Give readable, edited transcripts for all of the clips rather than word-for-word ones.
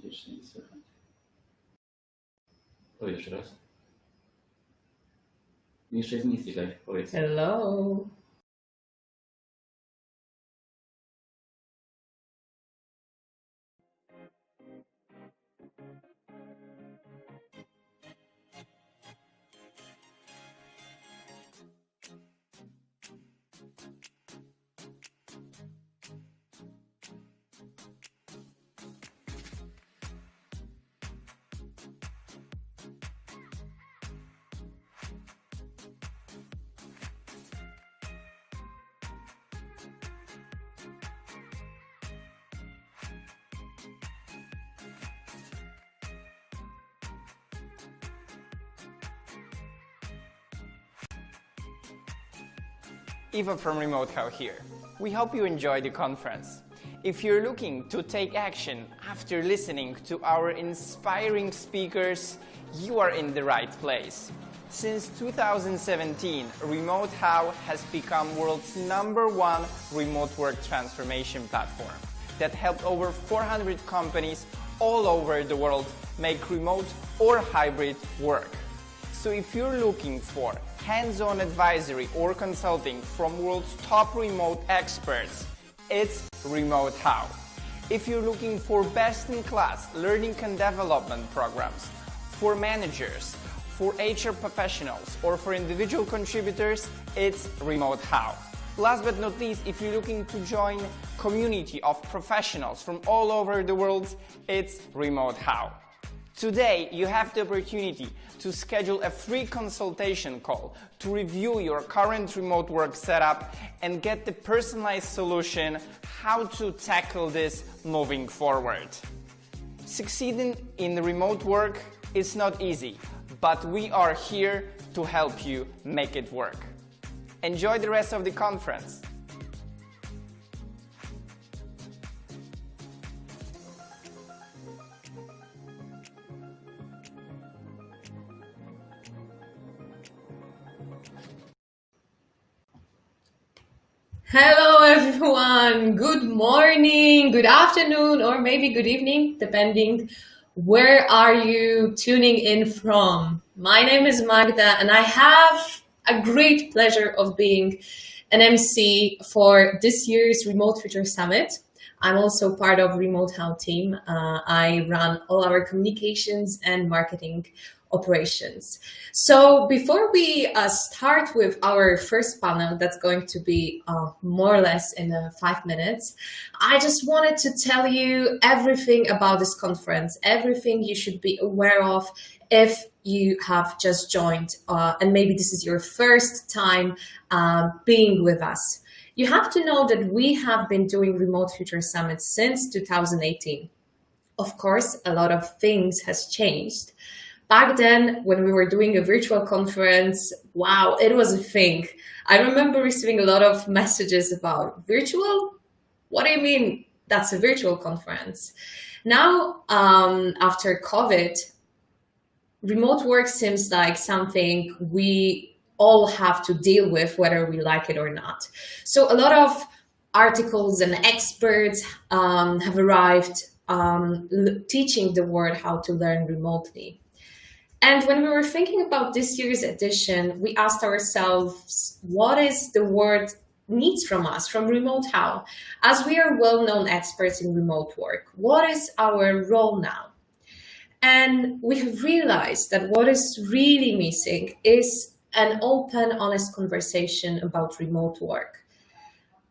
Jeszcze nie słychać. Powiedz jeszcze raz. Jeszcze jest nic słychać, powiedz. Hello. Eva from Remote How here. We hope you enjoy the conference. If you're looking to take action after listening to our inspiring speakers, you are in the right place. Since 2017, Remote How has become world's #1 remote work transformation platform that helped over 400 companies all over the world make remote or hybrid work. So if you're looking for hands-on advisory or consulting from world's top remote experts, it's Remote How. If you're looking for best-in-class learning and development programs for managers, for HR professionals, or for individual contributors, it's Remote How. Last but not least, if you're looking to join a community of professionals from all over the world, it's Remote How. Today, you have the opportunity to schedule a free consultation call to review your current remote work setup and get the personalized solution how to tackle this moving forward. Succeeding in remote work is not easy, but we are here to help you make it work. Enjoy the rest of the conference. Hello everyone, good morning, good afternoon, or maybe good evening, depending where are you tuning in from. My name is Magda and I have a great pleasure of being an MC for this year's Remote Future Summit. I'm also part of Remote How team. I run all our communications and marketing operations. So before we start with our first panel, that's going to be more or less in 5 minutes, I just wanted to tell you everything about this conference, everything you should be aware of if you have just joined and maybe this is your first time being with us. You have to know that we have been doing Remote Future Summit since 2018. Of course, a lot of things has changed. Back then, when we were doing a virtual conference, wow, it was a thing. I remember receiving a lot of messages about virtual? What do you mean that's a virtual conference? Now, after COVID, remote work seems like something we all have to deal with, whether we like it or not. So a lot of articles and experts have arrived teaching the world how to learn remotely. And when we were thinking about this year's edition, we asked ourselves, what is the world needs from us, from Remote How? As we are well-known experts in remote work, what is our role now? And we have realized that what is really missing is an open, honest conversation about remote work.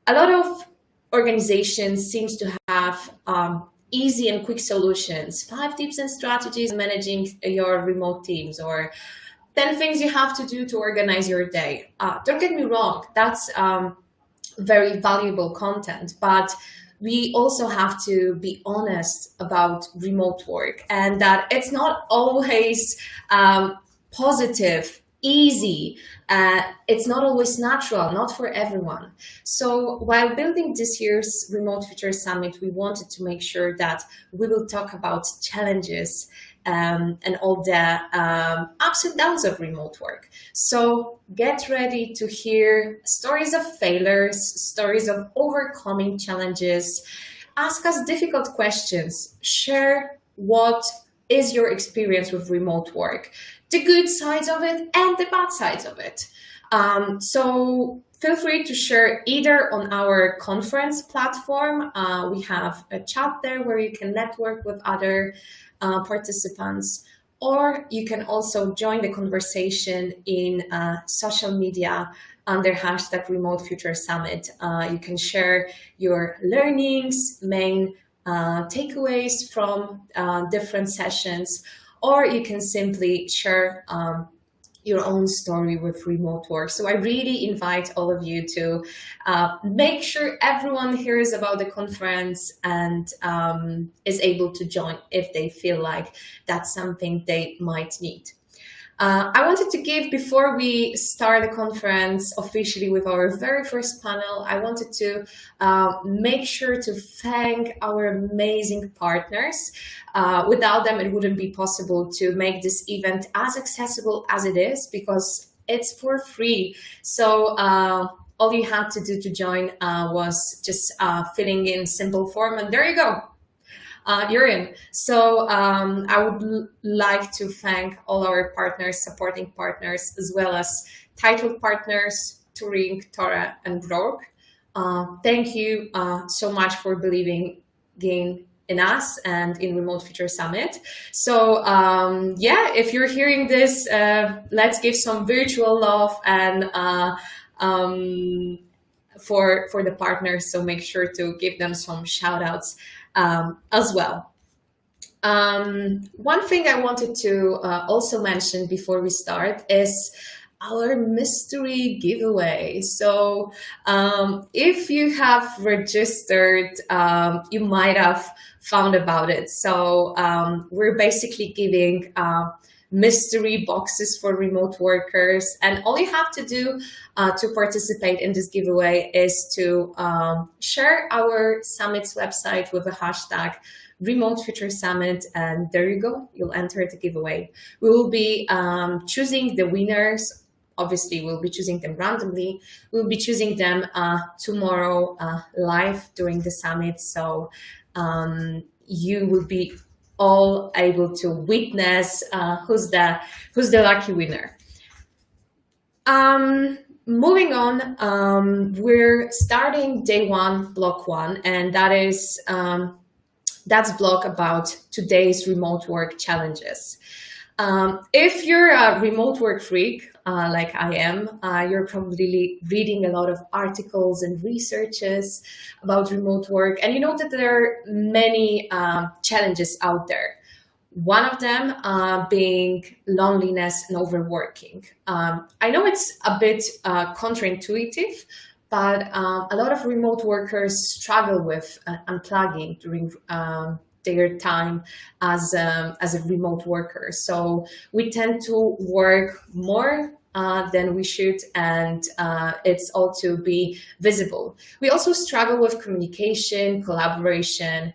A lot of organizations seem to have easy and quick solutions, 5 tips and strategies managing your remote teams, or 10 things you have to do to organize your day. Don't get me wrong, that's very valuable content, but we also have to be honest about remote work and that it's not always positive, easy. It's not always natural, not for everyone. So while building this year's Remote Future Summit, we wanted to make sure that we will talk about challenges and all the ups and downs of remote work. So get ready to hear stories of failures, stories of overcoming challenges, ask us difficult questions, share what is your experience with remote work, the good sides of it and the bad sides of it. So feel free to share either on our conference platform. We have a chat there where you can network with other participants, or you can also join the conversation in social media under hashtag Remote Future Summit. You can share your learnings, main takeaways from different sessions, or you can simply share your own story with remote work. So I really invite all of you to make sure everyone hears about the conference and is able to join if they feel like that's something they might need. I wanted to give, before we start the conference officially with our very first panel, I wanted to make sure to thank our amazing partners. Without them, it wouldn't be possible to make this event as accessible as it is, because it's for free. So all you had to do to join was just filling in simple form, and there you go. You're in. So I would like to thank all our partners, supporting partners, as well as titled partners, Turing, Tora, and Grok. Thank you so much for believing in us and in Remote Future Summit. So yeah, if you're hearing this, let's give some virtual love and for the partners. So make sure to give them some shout outs as well. One thing I wanted to also mention before we start is our mystery giveaway. So if you have registered, you might have found about it. So we're basically giving mystery boxes for remote workers, and all you have to do to participate in this giveaway is to share our summit's website with a hashtag Remote Future Summit, and there you go, you'll enter the giveaway. We will be choosing the winners. Obviously, we'll be choosing them randomly. We'll be choosing them tomorrow live during the summit, so you will be all able to witness who's the lucky winner. Moving on, we're starting day one, block one, and that's block about today's remote work challenges. If you're a remote work freak, like I am, you're probably reading a lot of articles and researches about remote work, and you know that there are many challenges out there. One of them being loneliness and overworking. I know it's a bit counterintuitive, but a lot of remote workers struggle with unplugging during their time as a remote worker. So we tend to work more than we should, and it's all to be visible. We also struggle with communication, collaboration,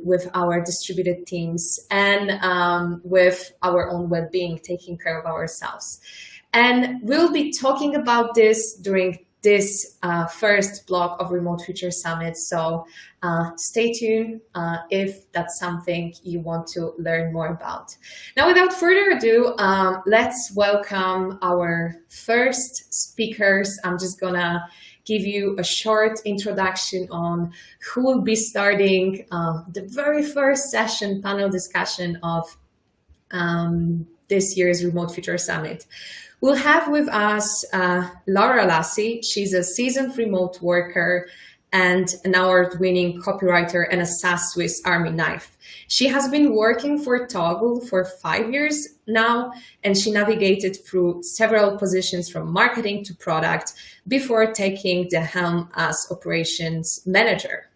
with our distributed teams, and with our own well-being, taking care of ourselves. And we'll be talking about this during this first block of Remote Future Summit. So stay tuned if that's something you want to learn more about. Now, without further ado, let's welcome our first speakers. I'm just gonna give you a short introduction on who will be starting the very first session, panel discussion of this year's Remote Future Summit. We'll have with us Laura Lassie. She's a seasoned remote worker and an award-winning copywriter and a SAS Swiss Army knife. She has been working for Toggle for 5 years now, and she navigated through several positions from marketing to product before taking the helm as operations manager.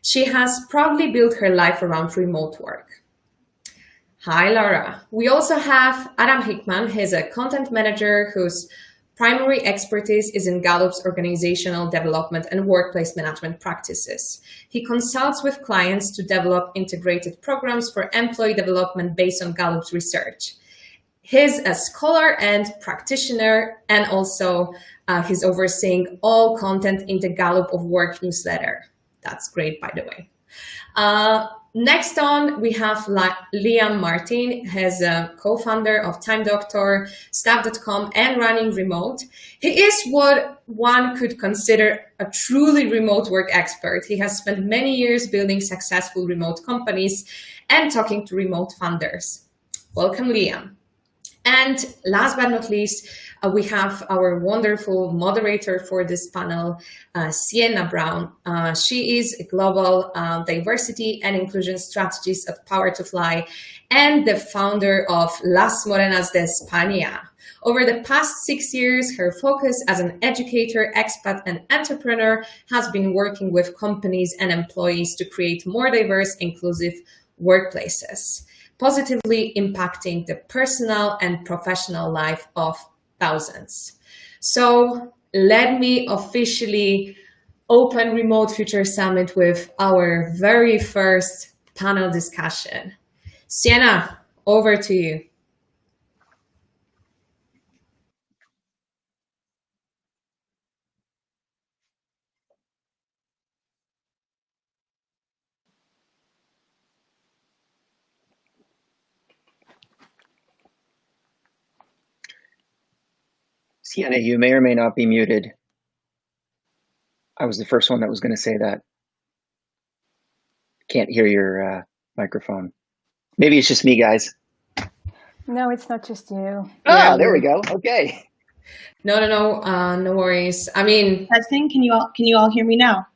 She has proudly built her life around remote work. Hi, Laura. We also have Adam Hickman. He's a content manager whose primary expertise is in Gallup's organizational development and workplace management practices. He consults with clients to develop integrated programs for employee development based on Gallup's research. He's a scholar and practitioner, and also he's overseeing all content in the Gallup of Work newsletter. That's great, by the way. Next on, we have Liam Martin, has a co-founder of Time Doctor, Staff.com, and Running Remote. He is what one could consider a truly remote work expert. He has spent many years building successful remote companies and talking to remote funders. Welcome, Liam. And last but not least, we have our wonderful moderator for this panel, Sienna Brown. She is a global diversity and inclusion strategist at Power to Fly and the founder of Las Morenas de España. Over the past 6 years, her focus as an educator, expat, and entrepreneur has been working with companies and employees to create more diverse, inclusive workplaces, positively impacting the personal and professional life of thousands. So let me officially open Remote Future Summit with our very first panel discussion. Sienna, over to you. Sienna, you may or may not be muted. I was the first one that was going to say that. Can't hear your microphone. Maybe it's just me, guys. No, it's not just you. Ah, there we go. Okay. No worries. I mean, testing. Can you all hear me now?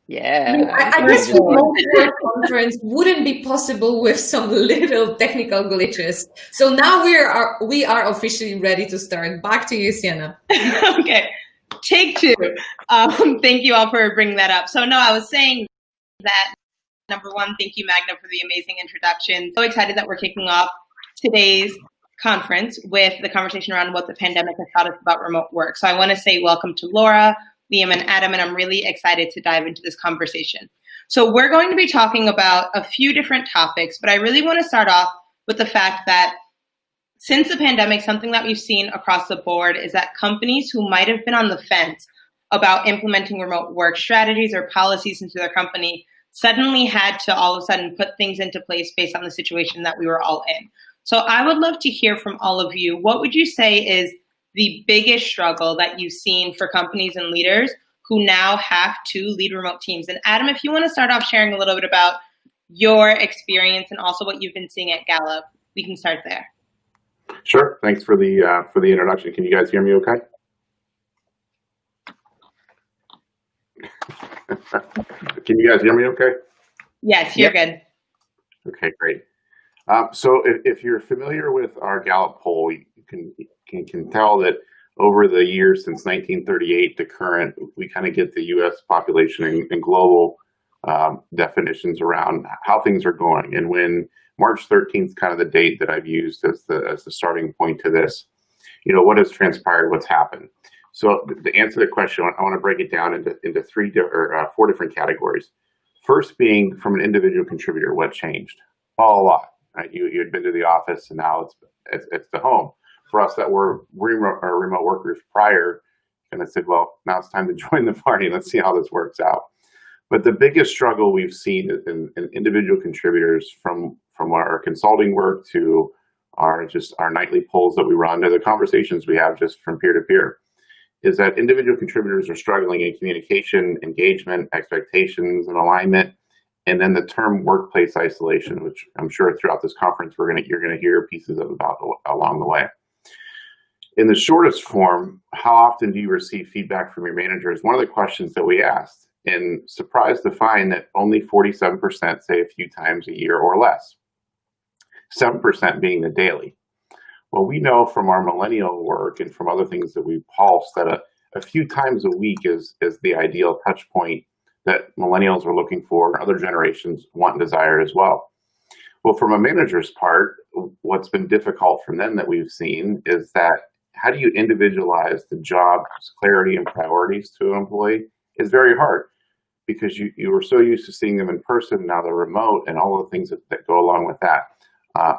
Yeah. I guess remote work conference wouldn't be possible with some little technical glitches. So now we are officially ready to start. Back to you, Sienna. Okay, take two. Thank you all for bringing that up. So no, I was saying that, number one, thank you, Magda, for the amazing introduction. So excited that we're kicking off today's conference with the conversation around what the pandemic has taught us about remote work. So I want to say welcome to Laura, Liam, and Adam, and I'm really excited to dive into this conversation. So we're going to be talking about a few different topics, but I really want to start off with the fact that since the pandemic, something that we've seen across the board is that companies who might have been on the fence about implementing remote work strategies or policies into their company suddenly had to all of a sudden put things into place based on the situation that we were all in. So I would love to hear from all of you. What would you say is the biggest struggle that you've seen for companies and leaders who now have to lead remote teams? And Adam, if you want to start off sharing a little bit about your experience and also what you've been seeing at Gallup, we can start there. Sure. Thanks for the introduction. Can you guys hear me okay? Can you guys hear me okay? Yes, you're good. Okay, great. So if you're familiar with our Gallup poll, you can tell that over the years since 1938 to current, we kind of get the U.S. population and global definitions around how things are going. And when March 13th is kind of the date that I've used as the starting point to this, what has transpired, what's happened. So to answer the question, I want to break it down into four different categories. First being from an individual contributor, what changed? A lot. Right? You had been to the office and now it's the home. For us that were remote workers prior, and I said, well, now it's time to join the party. Let's see how this works out. But the biggest struggle we've seen in individual contributors from our consulting work to our nightly polls that we run to the conversations we have just from peer to peer is that individual contributors are struggling in communication, engagement, expectations, and alignment. And then the term workplace isolation, which I'm sure throughout this conference you're gonna hear pieces about along the way. In the shortest form, how often do you receive feedback from your manager is one of the questions that we asked. And surprised to find that only 47% say a few times a year or less, 7% being the daily. Well, we know from our millennial work and from other things that we've pulsed that a few times a week is the ideal touch point that millennials are looking for and other generations want and desire as well. Well, from a manager's part, what's been difficult from them that we've seen is that how do you individualize the job's clarity and priorities to an employee is very hard because you were so used to seeing them in person, now they're remote and all the things that go along with that.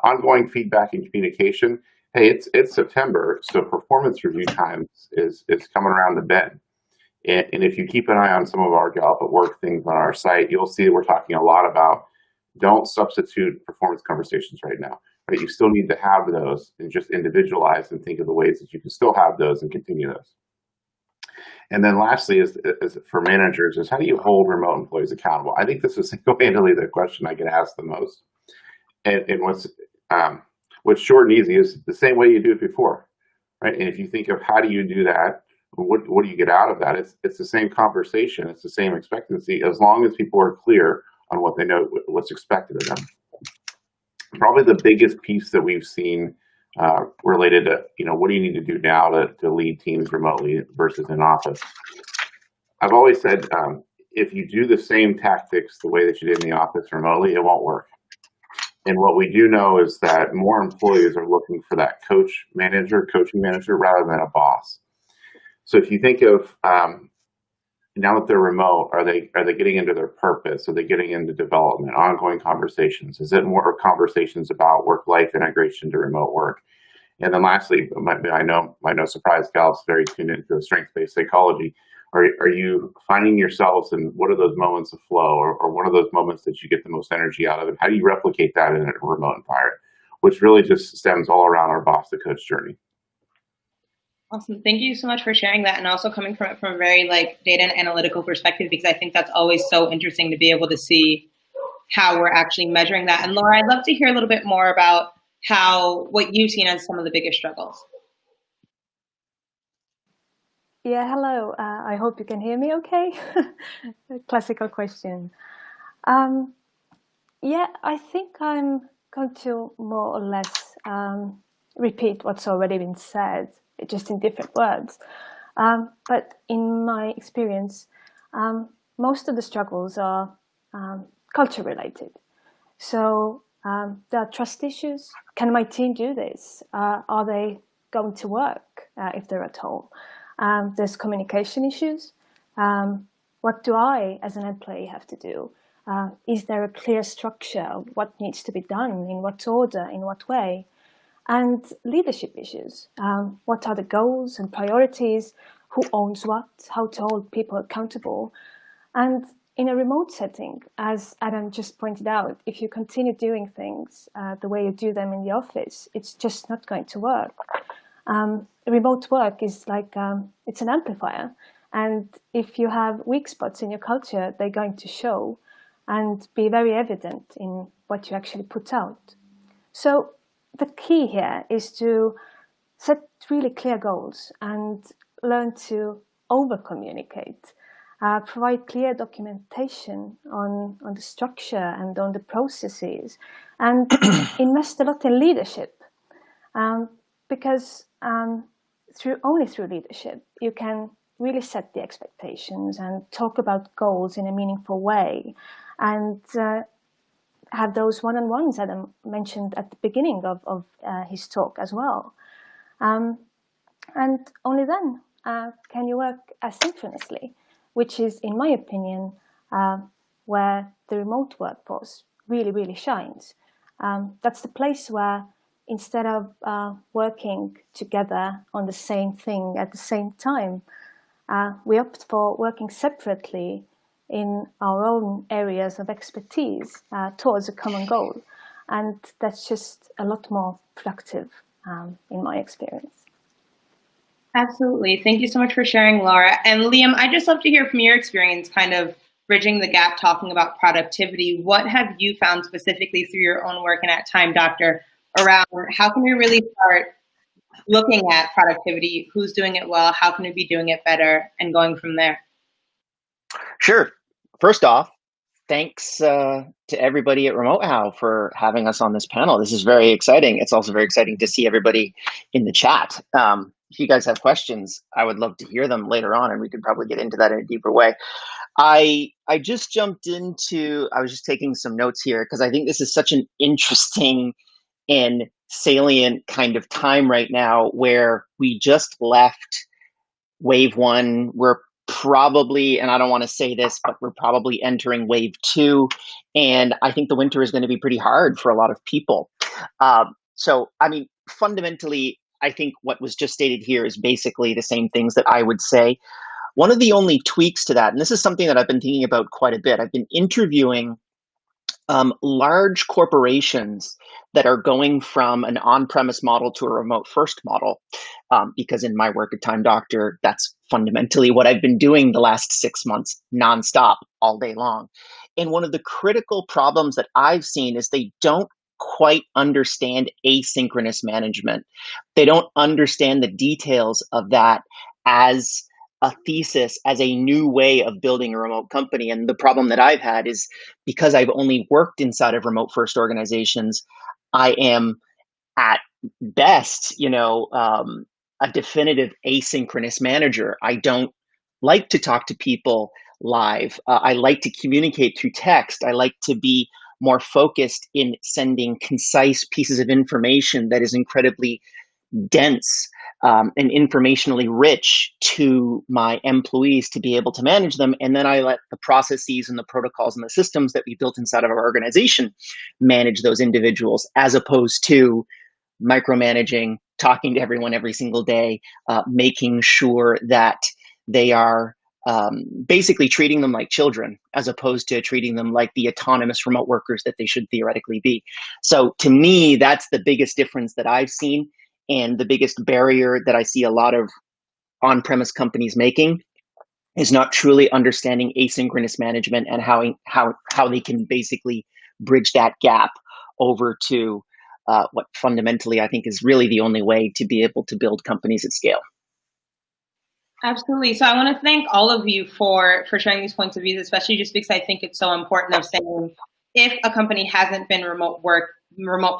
Ongoing feedback and communication. Hey, it's September, so performance review time is coming around the bend. And if you keep an eye on some of our Gallup at Work things on our site, you'll see that we're talking a lot about Don't substitute performance conversations right now. Right? You still need to have those and just individualize and think of the ways that you can still have those and continue those. And then lastly, is for managers, is how do you hold remote employees accountable? I think this is single-handedly the question I get asked the most. And what's short and easy is the same way you do it before, right? And if you think of how do you do that, what do you get out of that? It's the same conversation, it's the same expectancy, as long as people are clear on what they know, what's expected of them. Probably the biggest piece that we've seen related to, what do you need to do now to lead teams remotely versus in office? I've always said, if you do the same tactics the way that you did in the office remotely, it won't work. And what we do know is that more employees are looking for that coaching manager rather than a boss. So if you think of now that they're remote, are they getting into their purpose? Are they getting into development, ongoing conversations? Is it more conversations about work-life integration to remote work? And then lastly, I know no surprise, Gal's very tuned into strengths-based psychology. Are you finding yourselves in what are those moments of flow, or what are those moments that you get the most energy out of it? How do you replicate that in a remote environment? Which really just stems all around our boss to coach journey. Awesome. Thank you so much for sharing that, and also coming from it from a very data and analytical perspective, because I think that's always so interesting to be able to see how we're actually measuring that. And Laura, I'd love to hear a little bit more about what you've seen as some of the biggest struggles. Yeah, hello. I hope you can hear me okay. Classical question. Yeah, I think I'm going to more or less repeat what's already been said, just in different words. But in my experience, most of the struggles are culture related. So there are trust issues. Can my team do this? Are they going to work if they're at home? There's communication issues. What do I, as an employee, have to do? Is there a clear structure of what needs to be done, in what order, in what way? And leadership issues. What are the goals and priorities? Who owns what? How to hold people accountable? And in a remote setting, as Adam just pointed out, if you continue doing things the way you do them in the office, it's just not going to work. Remote work is it's an amplifier. And if you have weak spots in your culture, they're going to show and be very evident in what you actually put out. So the key here is to set really clear goals and learn to over-communicate. Provide clear documentation on the structure and on the processes, and invest a lot in leadership, because only through leadership you can really set the expectations and talk about goals in a meaningful way, and have those one-on-ones that I mentioned at the beginning of his talk as well. And only then can you work asynchronously, which is, in my opinion, where the remote workforce really, really shines. That's the place where, instead of working together on the same thing at the same time, we opt for working separately in our own areas of expertise towards a common goal. And that's just a lot more productive in my experience. Absolutely. Thank you so much for sharing, Laura. And Liam, I'd just love to hear from your experience, kind of bridging the gap, talking about productivity. What have you found specifically through your own work and at Time Doctor around how can we really start looking at productivity, who's doing it well, how can we be doing it better, and going from there? Sure. First off, thanks to everybody at Remote How for having us on this panel. This is very exciting. It's also very exciting to see everybody in the chat. If you guys have questions, I would love to hear them later on, and we could probably get into that in a deeper way. I just jumped into, I was just taking some notes here because I think this is such an interesting and salient kind of time right now where we just left wave one. We're probably, and I don't want to say this, but we're probably entering wave two. And I think the winter is going to be pretty hard for a lot of people. So, I mean, fundamentally, I think what was just stated here is basically the same things that I would say. One of the only tweaks to that, and this is something that I've been thinking about quite a bit, I've been interviewing large corporations that are going from an on-premise model to a remote first model, because in my work at Time Doctor, that's fundamentally what I've been doing the last 6 months, nonstop, all day long. And one of the critical problems that I've seen is they don't quite understand asynchronous management. They don't understand the details of that as a thesis, as a new way of building a remote company. And the problem that I've had is because I've only worked inside of remote first organizations, I am at best, a definitive asynchronous manager. I don't like to talk to people live. I like to communicate through text. I like to be more focused in sending concise pieces of information that is incredibly dense and informationally rich to my employees to be able to manage them. And then I let the processes and the protocols and the systems that we built inside of our organization manage those individuals, as opposed to micromanaging, talking to everyone every single day, making sure that they are basically treating them like children, as opposed to treating them like the autonomous remote workers that they should theoretically be. So to me, that's the biggest difference that I've seen, and the biggest barrier that I see a lot of on-premise companies making is not truly understanding asynchronous management and how they can basically bridge that gap over to what fundamentally I think is really the only way to be able to build companies at scale. Absolutely. So I want to thank all of you for sharing these points of view, especially just because I think it's so important of saying, if a company hasn't been remote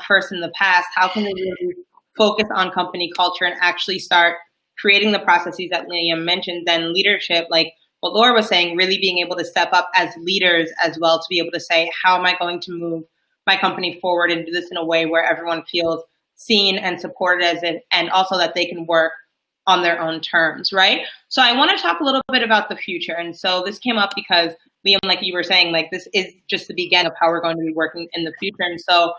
first in the past, how can they really focus on company culture and actually start creating the processes that Liam mentioned, then leadership, like what Laura was saying, really being able to step up as leaders as well, to be able to say, how am I going to move my company forward and do this in a way where everyone feels seen and supported as it, and also that they can work on their own terms, right? So I want to talk a little bit about the future. And so this came up because, Liam, like you were saying, like this is just the beginning of how we're going to be working in the future. And so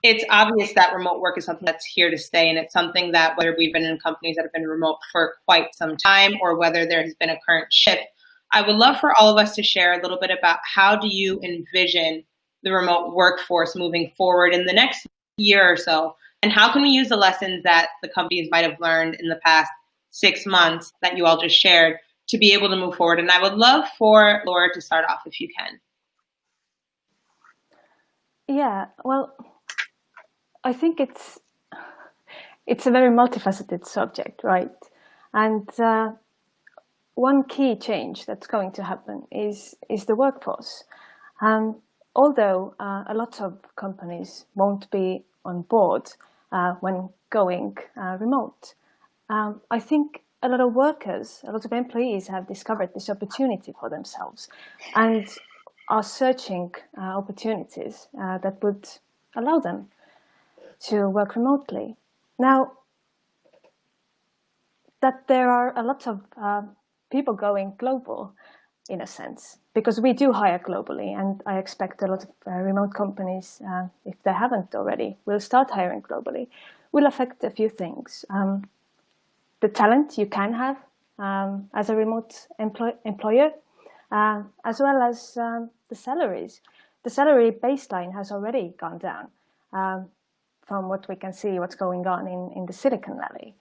it's obvious that remote work is something that's here to stay. And it's something that, whether we've been in companies that have been remote for quite some time or whether there has been a current shift, I would love for all of us to share a little bit about how do you envision the remote workforce moving forward in the next year or so? And how can we use the lessons that the companies might have learned in the past 6 months that you all just shared to be able to move forward? And I would love for Laura to start off if you can. Yeah, well, I think it's a very multifaceted subject, right? And one key change that's going to happen is the workforce. Although a lot of companies won't be on board when going remote, I think a lot of workers, a lot of employees have discovered this opportunity for themselves and are searching opportunities that would allow them to work remotely. Now, that there are a lot of people going global, in a sense, because we do hire globally, and I expect a lot of remote companies, if they haven't already, will start hiring globally, will affect a few things. The talent you can have as a remote employer, as well as the salaries. The salary baseline has already gone down from what we can see, what's going on in the Silicon Valley.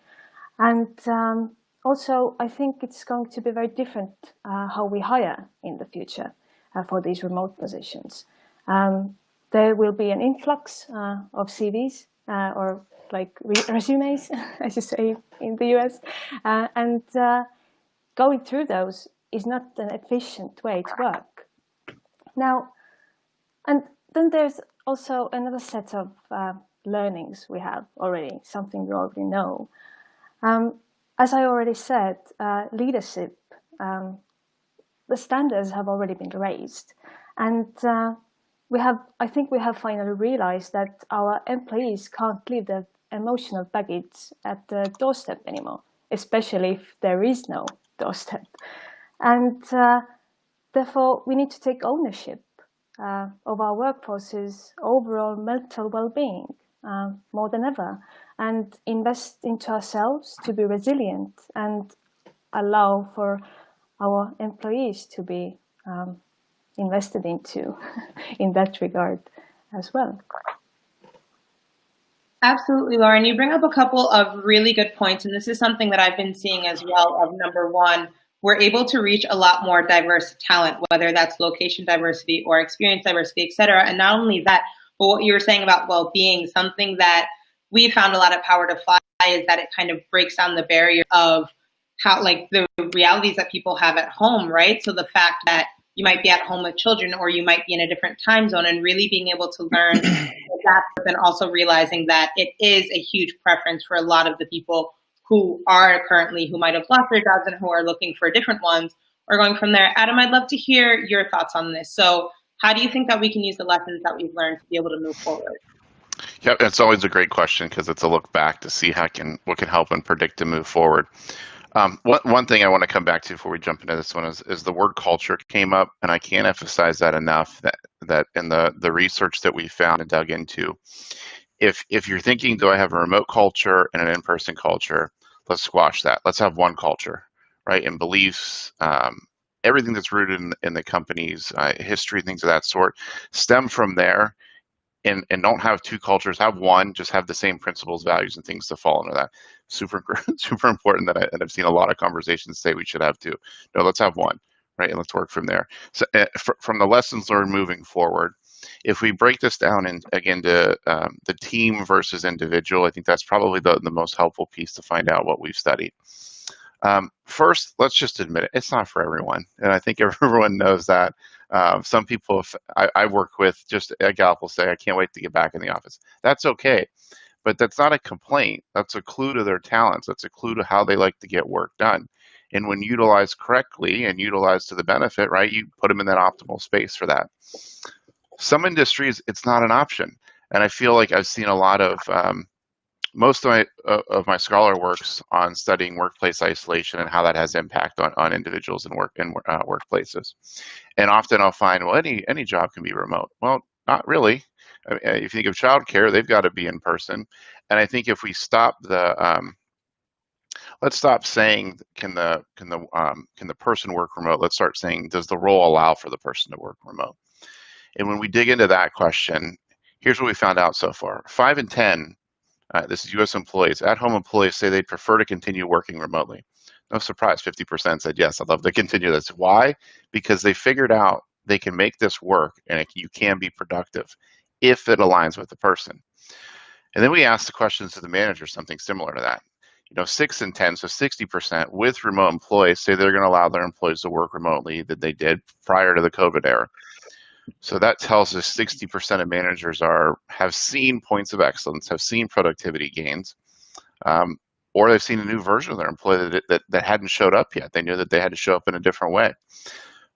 And also, I think it's going to be very different how we hire in the future for these remote positions. There will be an influx of CVs or like resumes, as you say in the US, and going through those is not an efficient way to work. Now, and then there's also another set of learnings we have already, something we already know. As I already said, leadership, the standards have already been raised, and I think we have finally realized that our employees can't leave their emotional baggage at the doorstep anymore, especially if there is no doorstep. And therefore, we need to take ownership of our workforce's overall mental well-being more than ever, and invest into ourselves to be resilient and allow for our employees to be invested into in that regard as well. Absolutely, Lauren. You bring up a couple of really good points, and this is something that I've been seeing as well. Of number one, we're able to reach a lot more diverse talent, whether that's location diversity or experience diversity, et cetera. And not only that, but what you were saying about well-being, something that we found a lot at Power to Fly is that it kind of breaks down the barrier of how, like, the realities that people have at home, right? So the fact that you might be at home with children, or you might be in a different time zone, and really being able to learn that, but then also realizing that it is a huge preference for a lot of the people who are currently, who might have lost their jobs and who are looking for different ones, or going from there. Adam, I'd love to hear your thoughts on this. So how do you think that we can use the lessons that we've learned to be able to move forward? Yeah, it's always a great question because it's a look back to see what can help and predict to move forward. One thing I want to come back to before we jump into this one is the word culture came up, and I can't emphasize that enough, that in the research that we found and dug into, if you're thinking, do I have a remote culture and an in-person culture, let's squash that. Let's have one culture, right? And beliefs, everything that's rooted in the company's history, things of that sort, stem from there. And don't have two cultures, have one, just have the same principles, values, and things to fall into that. Super important that I've seen a lot of conversations say we should have two. No, let's have one, right? And let's work from there. So from the lessons learned moving forward, if we break this down again to the team versus individual, I think that's probably the most helpful piece to find out what we've studied. First, let's just admit it, it's not for everyone. And I think everyone knows that. Some people I work with, just a gal will say, I can't wait to get back in the office. That's okay. But that's not a complaint. That's a clue to their talents. That's a clue to how they like to get work done. And when utilized correctly and utilized to the benefit, right, you put them in that optimal space for that. Some industries, it's not an option. And I feel like I've seen a lot of, most of my scholar works on studying workplace isolation and how that has impact on individuals and workplaces. And often I'll find, well, any job can be remote. Well, not really. I mean, if you think of childcare, they've got to be in person. And I think if we stop let's stop saying can the person work remote. Let's start saying, does the role allow for the person to work remote? And when we dig into that question, here's what we found out so far: 5 in 10. This is U.S. employees, at-home employees, say they'd prefer to continue working remotely. No surprise, 50% said, yes, I'd love to continue this. Why? Because they figured out they can make this work and you can be productive if it aligns with the person. And then we asked the questions to the manager, something similar to that. 6 in 10, so 60% with remote employees say they're going to allow their employees to work remotely that they did prior to the COVID era. So that tells us 60% of managers have seen points of excellence, have seen productivity gains, or they've seen a new version of their employee that hadn't showed up yet. They knew that they had to show up in a different way.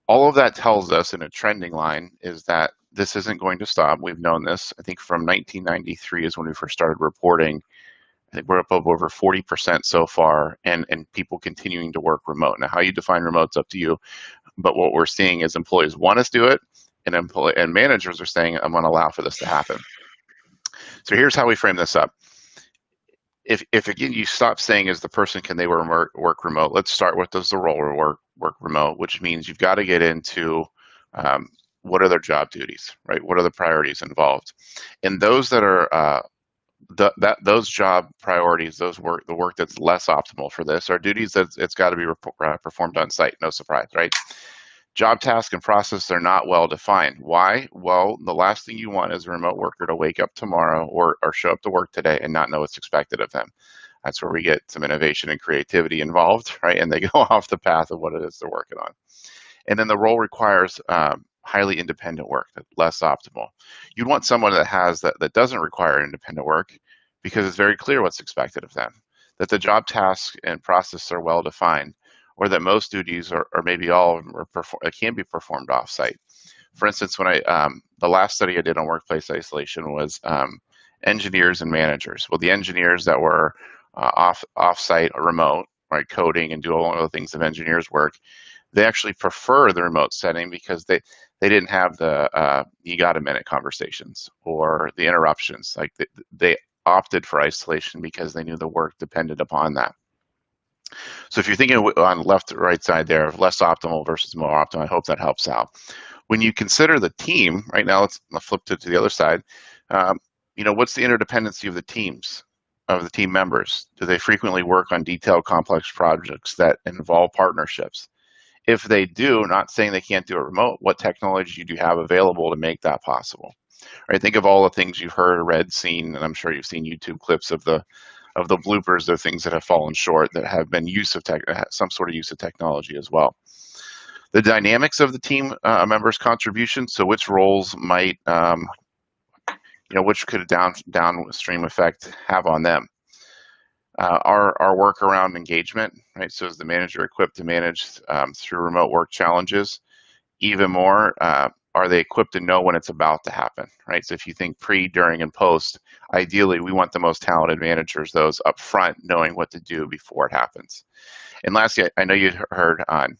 All of that tells us in a trending line is that this isn't going to stop. We've known this. I think from 1993 is when we first started reporting. I think we're up over 40% so far, and people continuing to work remote. Now, how you define remote's up to you, but what we're seeing is employees want us to do it, and managers are saying, I'm going to allow for this to happen. So here's how we frame this up. If again, you stop saying, is the person, can they work remote? Let's start with, does the role work remote, which means you've got to get into what are their job duties, right? What are the priorities involved? And those that are, those job priorities, the work that's less optimal for this are duties that it's got to be performed on site, no surprise, right? Job tasks and processes are not well defined. Why? Well, the last thing you want is a remote worker to wake up tomorrow or show up to work today and not know what's expected of them. That's where we get some innovation and creativity involved, right? And they go off the path of what it is they're working on. And then the role requires highly independent work, that's less optimal. You'd want someone that doesn't require independent work because it's very clear what's expected of them, that the job tasks and processes are well defined, or that most duties or maybe all of them can be performed off-site. For instance, when the last study I did on workplace isolation was engineers and managers. Well, the engineers that were off-site or remote, right, coding and do all of the things of engineers work, they actually prefer the remote setting because they didn't have the you got a minute conversations or the interruptions. Like they opted for isolation because they knew the work depended upon that. So if you're thinking on left to right side there of less optimal versus more optimal, I hope that helps out. When you consider the team, right now, let's flip it to the other side. What's the interdependency of the teams, of the team members? Do they frequently work on detailed, complex projects that involve partnerships? If they do, not saying they can't do it remote, what technology do you have available to make that possible? Right? Think of all the things you've heard, read, seen, and I'm sure you've seen YouTube clips of the bloopers, of things that have fallen short that have been some sort of use of technology as well. The dynamics of the team members' contributions. So which roles might, which could a downstream effect have on them? Our work around engagement, right? So is the manager equipped to manage through remote work challenges? Even more, are they equipped to know when it's about to happen, right? So if you think pre, during, and post, ideally we want the most talented managers, those up front, knowing what to do before it happens. And lastly, I know you heard on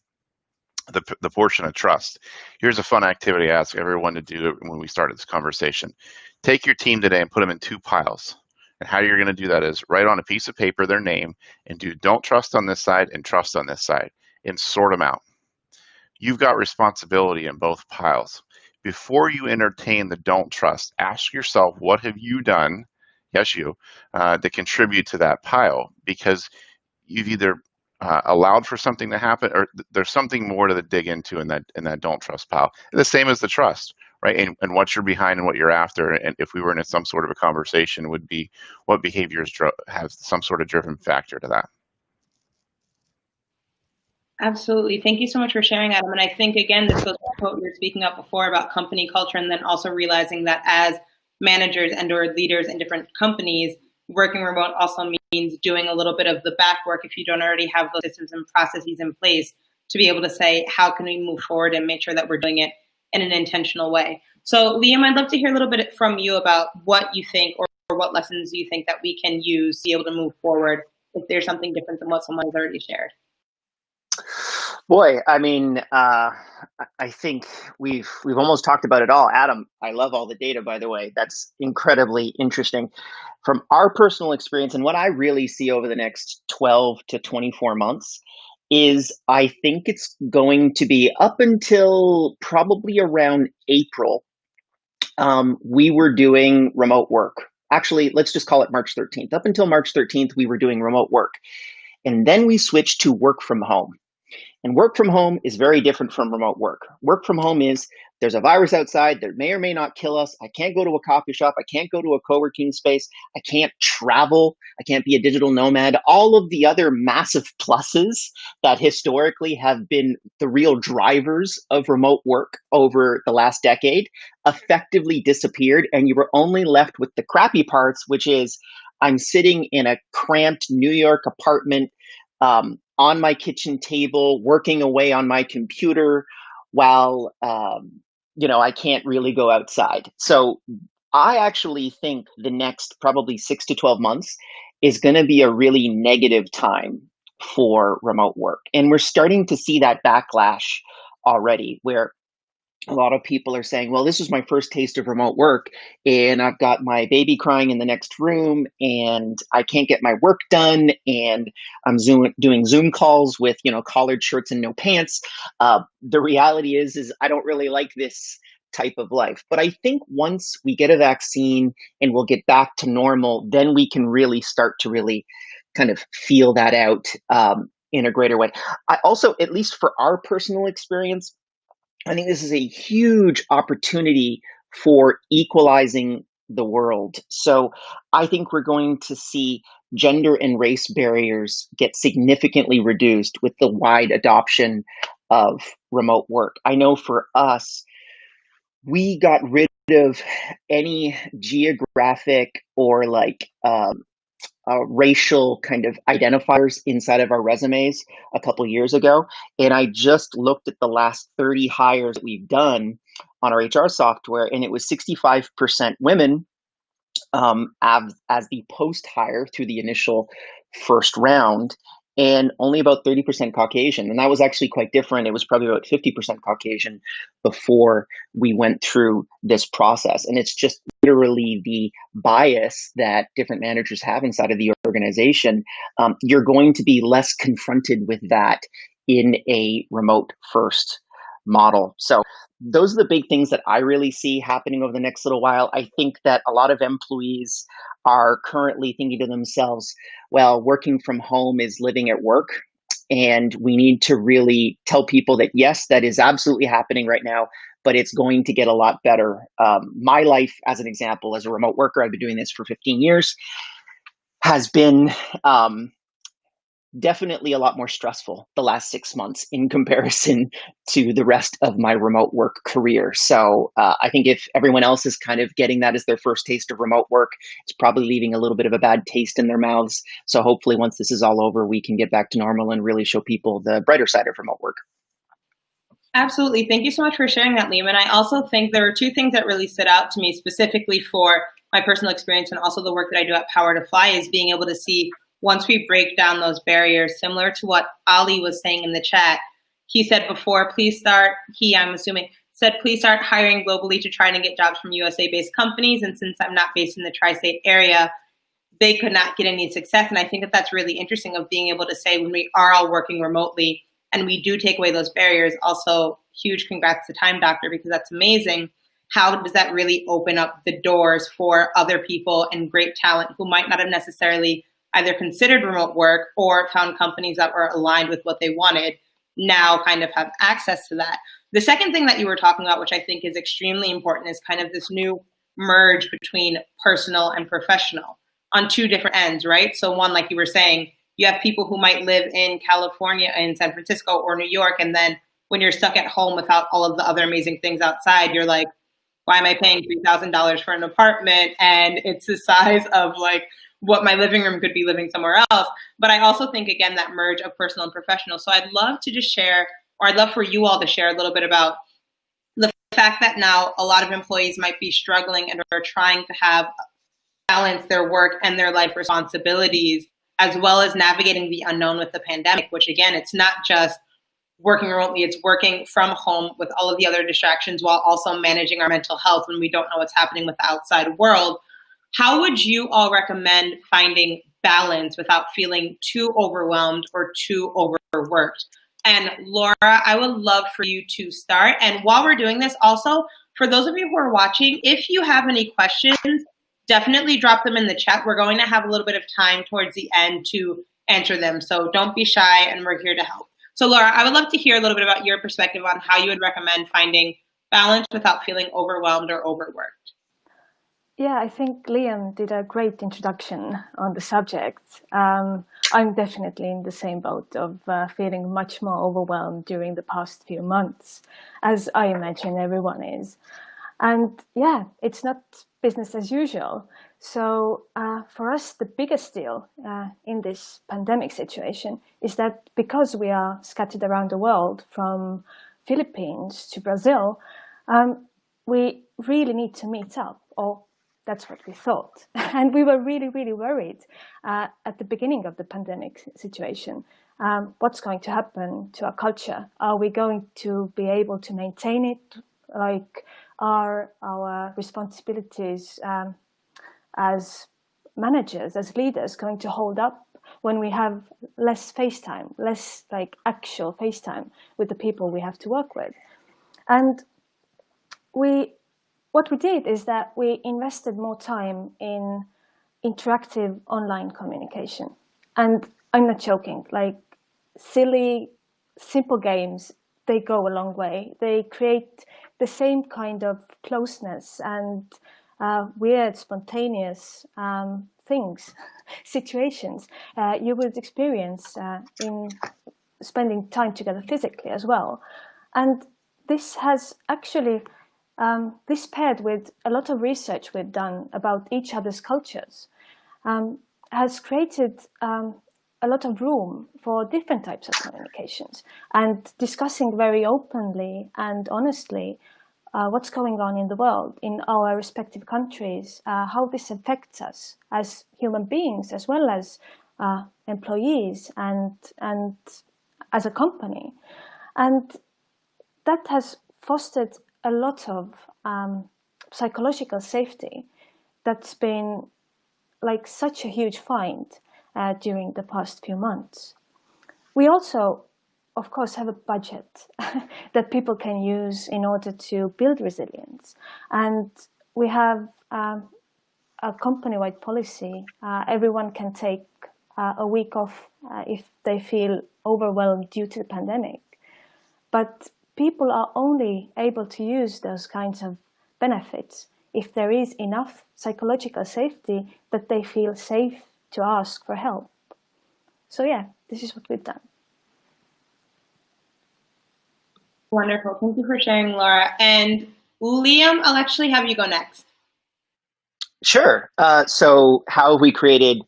the portion of trust. Here's a fun activity I ask everyone to do when we started this conversation. Take your team today and put them in 2 piles. And how you're going to do that is write on a piece of paper their name and do don't trust on this side and trust on this side and sort them out. You've got responsibility in both piles. Before you entertain the don't trust, ask yourself, what have you done, yes you, to contribute to that pile? Because you've either allowed for something to happen, or there's something more to dig into in that don't trust pile. And the same as the trust, right? And what you're behind and what you're after. And if we were in some sort of a conversation, would be what behaviors have some sort of driven factor to that. Absolutely. Thank you so much for sharing, Adam. And I think, again, this goes back to what we were speaking about before about company culture, and then also realizing that as managers and or leaders in different companies, working remote also means doing a little bit of the back work if you don't already have those systems and processes in place to be able to say, how can we move forward and make sure that we're doing it in an intentional way? So, Liam, I'd love to hear a little bit from you about what you think or what lessons you think that we can use to be able to move forward if there's something different than what someone has already shared. Boy, I mean, I think we've almost talked about it all. Adam, I love all the data, by the way. That's incredibly interesting. From our personal experience and what I really see over the next 12 to 24 months is I think it's going to be up until probably around April. We were doing remote work. Actually, let's just call it March 13th. Up until March 13th, we were doing remote work. And then we switched to work from home. And work from home is very different from remote work. Work from home is there's a virus outside that may or may not kill us. I can't go to a coffee shop. I can't go to a co-working space. I can't travel. I can't be a digital nomad. All of the other massive pluses that historically have been the real drivers of remote work over the last decade effectively disappeared. And you were only left with the crappy parts, which is I'm sitting in a cramped New York apartment on my kitchen table, working away on my computer while, I can't really go outside. So I actually think the next probably 6 to 12 months is going to be a really negative time for remote work. And we're starting to see that backlash already, where a lot of people are saying, well, this was my first taste of remote work and I've got my baby crying in the next room and I can't get my work done and I'm doing Zoom calls with, collared shirts and no pants. The reality is I don't really like this type of life. But I think once we get a vaccine and we'll get back to normal, then we can really start to really kind of feel that out in a greater way. I also, at least for our personal experience, I think this is a huge opportunity for equalizing the world. So I think we're going to see gender and race barriers get significantly reduced with the wide adoption of remote work. I know for us, we got rid of any geographic or racial kind of identifiers inside of our resumes a couple of years ago. And I just looked at the last 30 hires that we've done on our HR software, and it was 65% women as the post hire through the initial first round, and only about 30% Caucasian. And that was actually quite different. It was probably about 50% Caucasian before we went through this process. And it's just literally the bias that different managers have inside of the organization. You're going to be less confronted with that in a remote first model. So those are the big things that I really see happening over the next little while. I think that a lot of employees are currently thinking to themselves, well, working from home is living at work. And we need to really tell people that, yes, that is absolutely happening right now, but it's going to get a lot better. My life, as an example, as a remote worker, I've been doing this for 15 years, has been definitely a lot more stressful the last 6 months in comparison to the rest of my remote work career. So I think if everyone else is kind of getting that as their first taste of remote work, it's probably leaving a little bit of a bad taste in their mouths. So hopefully once this is all over, we can get back to normal and really show people the brighter side of remote work. Absolutely. Thank you so much for sharing that, Liam. And I also think there are two things that really stood out to me specifically for my personal experience and also the work that I do at Power to Fly is being able to see once we break down those barriers, similar to what Ali was saying in the chat. He said before, please start hiring globally to try to get jobs from USA-based companies. And since I'm not based in the tri-state area, they could not get any success. And I think that that's really interesting of being able to say when we are all working remotely and we do take away those barriers, also huge congrats to Time Doctor, because that's amazing. How does that really open up the doors for other people and great talent who might not have necessarily either considered remote work or found companies that were aligned with what they wanted, now kind of have access to that. The second thing that you were talking about, which I think is extremely important, is kind of this new merge between personal and professional on two different ends, right? So one, like you were saying, you have people who might live in California, in San Francisco or New York, and then when you're stuck at home without all of the other amazing things outside, you're like, why am I paying $3,000 for an apartment? And it's the size of like what my living room could be living somewhere else. But I also think, again, that merge of personal and professional. So I'd love to just share, or I'd love for you all to share a little bit about the fact that now a lot of employees might be struggling and are trying to have balance their work and their life responsibilities, as well as navigating the unknown with the pandemic, which again, it's not just working remotely, it's working from home with all of the other distractions while also managing our mental health when we don't know what's happening with the outside world. How would you all recommend finding balance without feeling too overwhelmed or too overworked? And Laura, I would love for you to start. And while we're doing this, also, for those of you who are watching, if you have any questions, definitely drop them in the chat. We're going to have a little bit of time towards the end to answer them. So don't be shy, and we're here to help. So Laura, I would love to hear a little bit about your perspective on how you would recommend finding balance without feeling overwhelmed or overworked. Yeah, I think Liam did a great introduction on the subject. I'm definitely in the same boat of feeling much more overwhelmed during the past few months, as I imagine everyone is. And yeah, it's not business as usual. So for us, the biggest deal in this pandemic situation is that because we are scattered around the world, from Philippines to Brazil, we really need to meet up, or that's what we thought. And we were really, really worried at the beginning of the pandemic situation. What's going to happen to our culture? Are we going to be able to maintain it? Like, are our responsibilities as managers, as leaders, going to hold up when we have less face time, less like actual face time with the people we have to work with? And what we did is that we invested more time in interactive online communication. And I'm not joking, like silly, simple games, they go a long way. They create the same kind of closeness and weird, spontaneous things, situations you would experience in spending time together physically as well. And this has actually, this paired with a lot of research we've done about each other's cultures, has created a lot of room for different types of communications and discussing very openly and honestly what's going on in the world, in our respective countries, how this affects us as human beings, as well as employees and as a company. And that has fostered a lot of psychological safety that's been like such a huge find during the past few months. We also, of course, have a budget that people can use in order to build resilience. And we have a company-wide policy. Everyone can take a week off if they feel overwhelmed due to the pandemic. But people are only able to use those kinds of benefits if there is enough psychological safety that they feel safe to ask for help. So yeah, this is what we've done. Wonderful. Thank you for sharing, Laura. And Liam, I'll actually have you go next. Sure. So how have we created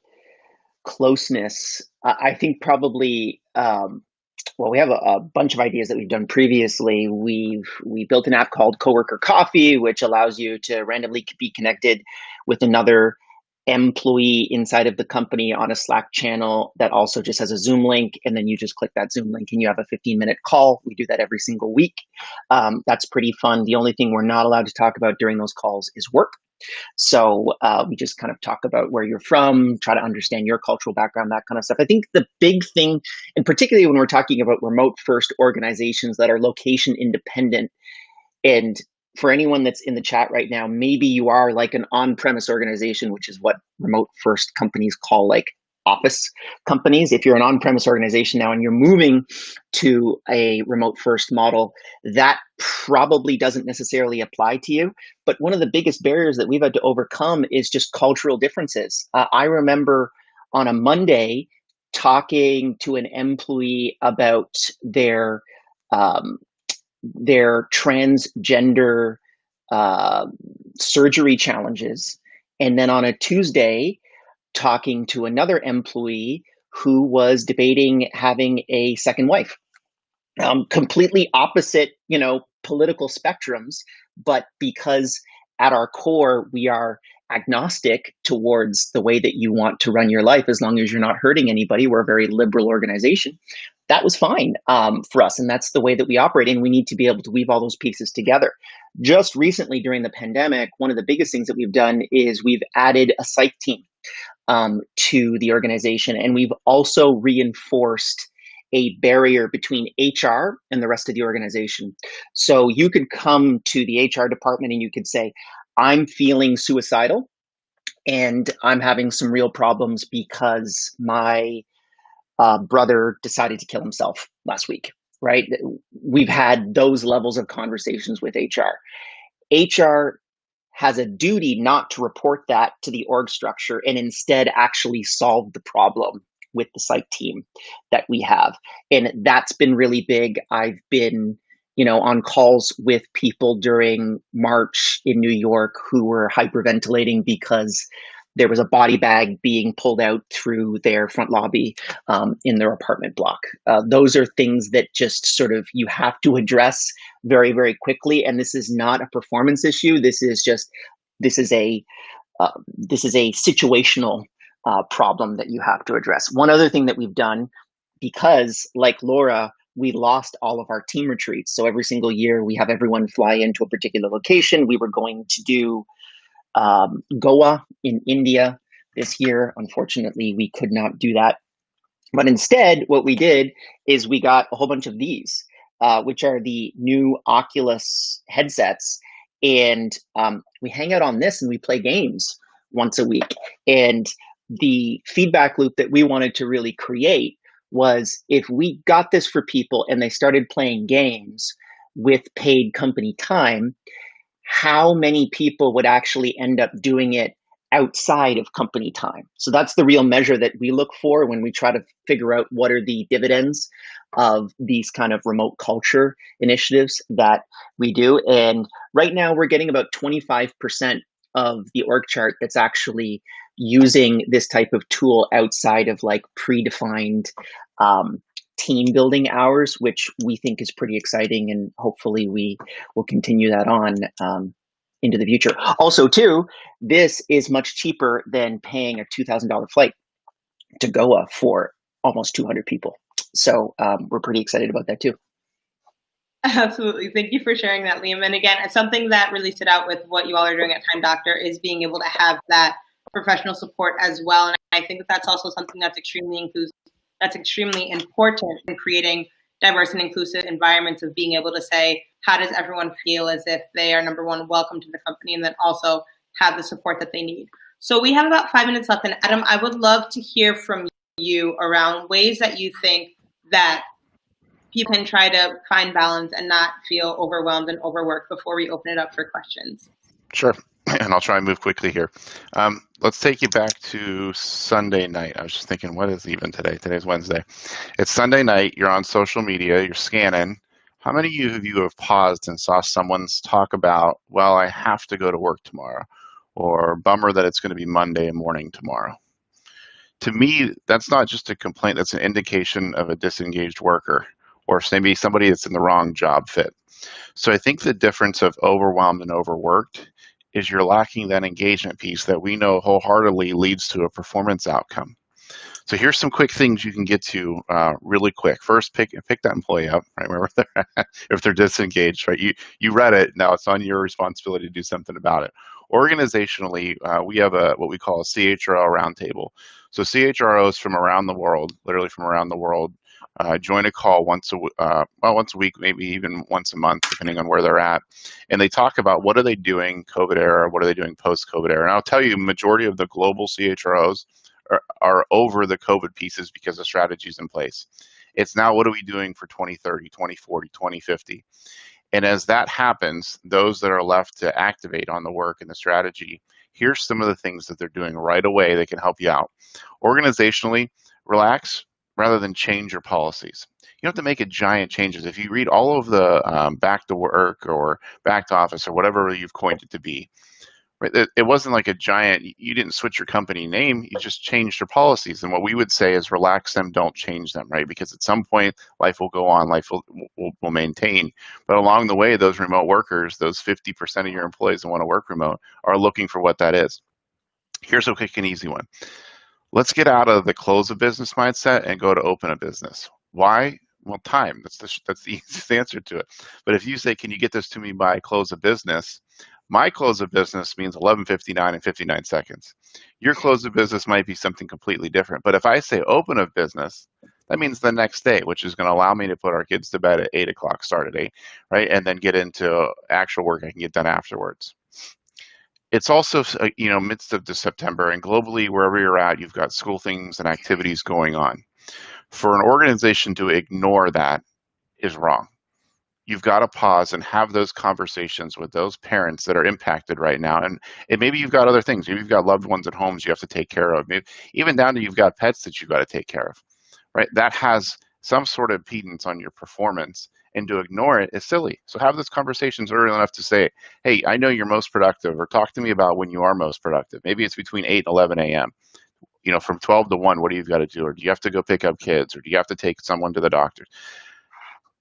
closeness? I think probably, well, we have a bunch of ideas that we've done previously. We built an app called Coworker Coffee, which allows you to randomly be connected with another employee inside of the company on a Slack channel that also just has a Zoom link, and then you just click that Zoom link and you have a 15-minute call. We do that every single week. That's pretty fun. The only thing we're not allowed to talk about during those calls is work. So we just kind of talk about where you're from, try to understand your cultural background, that kind of stuff. I think the big thing, and particularly when we're talking about remote first organizations that are location independent, and for anyone that's in the chat right now, maybe you are like an on-premise organization, which is what remote first companies call like office companies. If you're an on-premise organization now and you're moving to a remote first model, that probably doesn't necessarily apply to you. But one of the biggest barriers that we've had to overcome is just cultural differences. I remember on a Monday talking to an employee about their transgender surgery challenges. And then on a Tuesday, talking to another employee who was debating having a second wife. Completely opposite, political spectrums, but because at our core, we are agnostic towards the way that you want to run your life, as long as you're not hurting anybody. We're a very liberal organization. That was fine for us, and that's the way that we operate, and we need to be able to weave all those pieces together. Just recently during the pandemic, one of the biggest things that we've done is we've added a psych team to the organization, and we've also reinforced a barrier between HR and the rest of the organization. So you could come to the HR department and you could say, I'm feeling suicidal and I'm having some real problems because my brother decided to kill himself last week, right? We've had those levels of conversations with HR. HR has a duty not to report that to the org structure and instead actually solve the problem with the psych team that we have. And that's been really big. I've been, on calls with people during March in New York who were hyperventilating because there was a body bag being pulled out through their front lobby in their apartment block. Those are things that just sort of you have to address very, very quickly. And this is not a performance issue. This is a situational problem that you have to address. One other thing that we've done, because like Laura, we lost all of our team retreats. So every single year we have everyone fly into a particular location. We were going to do Goa in India this year. Unfortunately, we could not do that. But instead, what we did is we got a whole bunch of these, which are the new Oculus headsets. And we hang out on this and we play games once a week. And the feedback loop that we wanted to really create was, if we got this for people and they started playing games with paid company time, how many people would actually end up doing it outside of company time? So that's the real measure that we look for when we try to figure out what are the dividends of these kind of remote culture initiatives that we do. And right now we're getting about 25% of the org chart that's actually using this type of tool outside of like predefined team building hours, which we think is pretty exciting, and hopefully we will continue that on into the future. Also too, this is much cheaper than paying a $2,000 flight to Goa for almost 200 people. So we're pretty excited about that too. Absolutely. Thank you for sharing that, Liam. And again, something that really stood out with what you all are doing at Time Doctor is being able to have that professional support as well. And I think that that's also something that's extremely important in creating diverse and inclusive environments of being able to say, how does everyone feel as if they are, number one, welcome to the company, and then also have the support that they need. So we have about 5 minutes left. And Adam, I would love to hear from you around ways that you think that people can try to find balance and not feel overwhelmed and overworked before we open it up for questions. Sure. And I'll try and move quickly here. Let's take you back to Sunday night. I was just thinking, what is even today? Today's Wednesday. It's Sunday night. You're on social media. You're scanning. How many of you have paused and saw someone's talk about, well, I have to go to work tomorrow, or bummer that it's going to be Monday morning tomorrow? To me, that's not just a complaint. That's an indication of a disengaged worker, or maybe somebody that's in the wrong job fit. So I think the difference of overwhelmed and overworked is you're lacking that engagement piece that we know wholeheartedly leads to a performance outcome. So here's some quick things you can get to really quick. First, pick that employee up, right, wherever they're at. If they're disengaged, right? You read it, now it's on your responsibility to do something about it. Organizationally, we have what we call a CHRO roundtable. So CHROs from around the world, literally from around the world, join a call once a week, maybe even once a month, depending on where they're at. And they talk about what are they doing COVID era, what are they doing post-COVID era. And I'll tell you, majority of the global CHROs are over the COVID pieces because the strategy's in place. It's now, what are we doing for 2030, 2040, 2050? And as that happens, those that are left to activate on the work and the strategy, here's some of the things that they're doing right away that can help you out. Organizationally, relax rather than change your policies. You don't have to make giant changes. If you read all of the back to work or back to office or whatever you've coined it to be, right, it wasn't like a giant, you didn't switch your company name, you just changed your policies. And what we would say is relax them, don't change them, right? Because at some point, life will go on, life will maintain. But along the way, those remote workers, those 50% of your employees that want to work remote, are looking for what that is. Here's a quick and easy one. Let's get out of the close a business mindset and go to open a business. Why? Well, time. That's the easiest answer to it. But if you say, can you get this to me by close of business? My close of business means 11:59 and 59 seconds. Your close of business might be something completely different. But if I say open of business, that means the next day, which is going to allow me to put our kids to bed at 8 o'clock, start at 8, right? And then get into actual work I can get done afterwards. It's also, midst of the September, and globally, wherever you're at, you've got school things and activities going on. For an organization to ignore that is wrong. You've got to pause and have those conversations with those parents that are impacted right now. And maybe you've got other things. Maybe you've got loved ones at homes you have to take care of. Maybe even down to you've got pets that you've got to take care of, right? That has some sort of impedance on your performance, and to ignore it is silly. So have those conversations early enough to say, hey, I know you're most productive, or talk to me about when you are most productive. Maybe it's between 8 and 11 a.m. From 12 to 1, what do you got to do? Or do you have to go pick up kids? Or do you have to take someone to the doctor?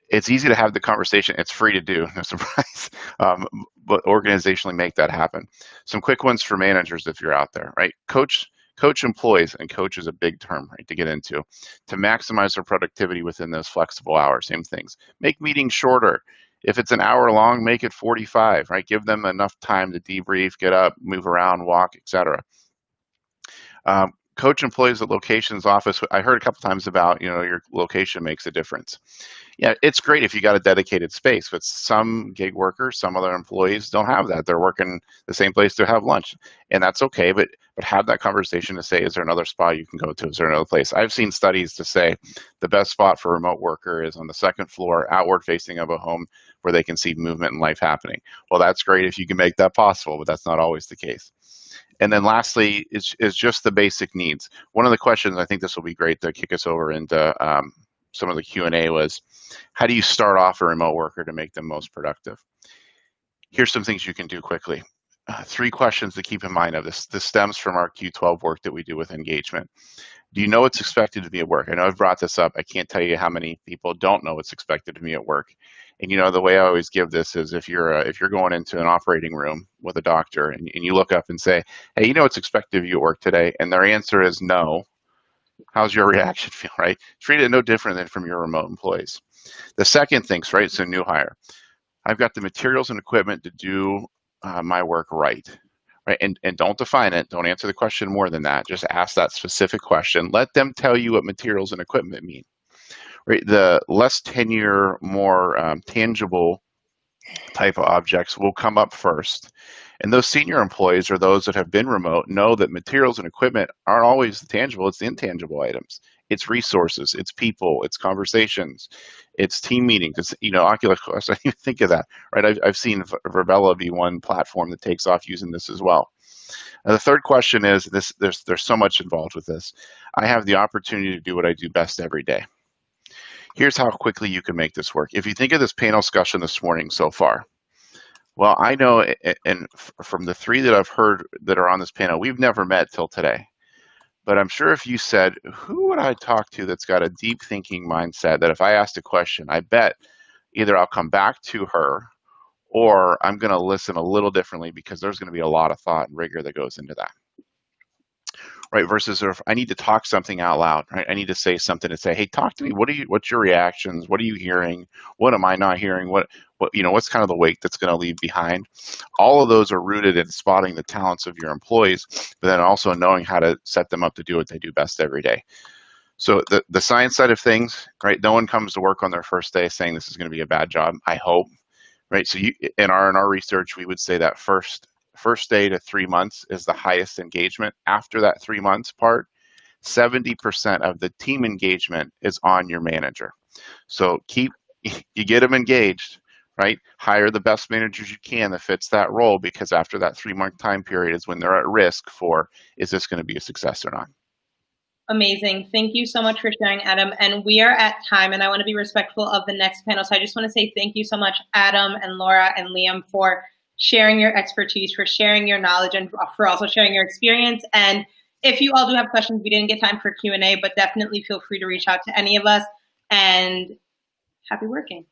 It's easy to have the conversation. It's free to do, no surprise. But organizationally make that happen. Some quick ones for managers if you're out there, right? Coach employees, and coach is a big term, right, to get into, to maximize their productivity within those flexible hours. Same things. Make meetings shorter. If it's an hour long, make it 45, right? Give them enough time to debrief, get up, move around, walk, etc. Coach employees at locations, office. I heard a couple times about, your location makes a difference. Yeah, it's great if you got a dedicated space, but some gig workers, some other employees don't have that. They're working the same place to have lunch, and that's okay. But have that conversation to say, is there another spot you can go to? Is there another place? I've seen studies to say the best spot for a remote worker is on the second floor, outward facing of a home, where they can see movement and life happening. Well, that's great if you can make that possible, but that's not always the case. And then lastly is just the basic needs. One of the questions, I think this will be great to kick us over into some of the Q&A, was how do you start off a remote worker to make them most productive? Here's some things you can do quickly. 3 questions to keep in mind of this. This stems from our Q12 work that we do with engagement. Do you know what's expected of me at work? I know I've brought this up. I can't tell you how many people don't know what's expected of me at work. And the way I always give this is if you're going into an operating room with a doctor and you look up and say, hey, you know what's expected of you at work today? And their answer is no. How's your reaction feel, right? Treat it no different than from your remote employees. The second thing, right, so new hire. I've got the materials and equipment to do my work right? And don't define it. Don't answer the question more than that. Just ask that specific question. Let them tell you what materials and equipment mean. right? The less tenure, more tangible type of objects will come up first. And those senior employees or those that have been remote know that materials and equipment aren't always the tangible, it's the intangible items. It's resources, it's people, it's conversations, it's team meetings, it's, Oculus Quest, I didn't even think of that, right? I've seen Verbella be one platform that takes off using this as well. And the third question is this: there's so much involved with this. I have the opportunity to do what I do best every day. Here's how quickly you can make this work. If you think of this panel discussion this morning so far, well, I know, and from the three that I've heard that are on this panel, we've never met till today. But I'm sure if you said, who would I talk to that's got a deep thinking mindset that if I asked a question, I bet either I'll come back to her or I'm going to listen a little differently because there's going to be a lot of thought and rigor that goes into that. Right, versus if I need to talk something out loud, right? I need to say something to say, hey, talk to me. What's your reactions? What are you hearing? What am I not hearing? What's kind of the weight that's going to leave behind? All of those are rooted in spotting the talents of your employees, but then also knowing how to set them up to do what they do best every day. So the science side of things, right? No one comes to work on their first day saying this is going to be a bad job, I hope, right? So in our research, we would say that first day to 3 months is the highest engagement. After that 3 months part, 70% of the team engagement is on your manager. So you get them engaged, right? Hire the best managers you can that fits that role, because after that 3-month time period is when they're at risk for, is this going to be a success or not? Amazing. Thank you so much for sharing, Adam. And we are at time, and I want to be respectful of the next panel. So I just want to say thank you so much, Adam and Laura and Liam, for sharing your expertise, for sharing your knowledge, and for also sharing your experience. And if you all do have questions, we didn't get time for Q&A, but definitely feel free to reach out to any of us. And happy working.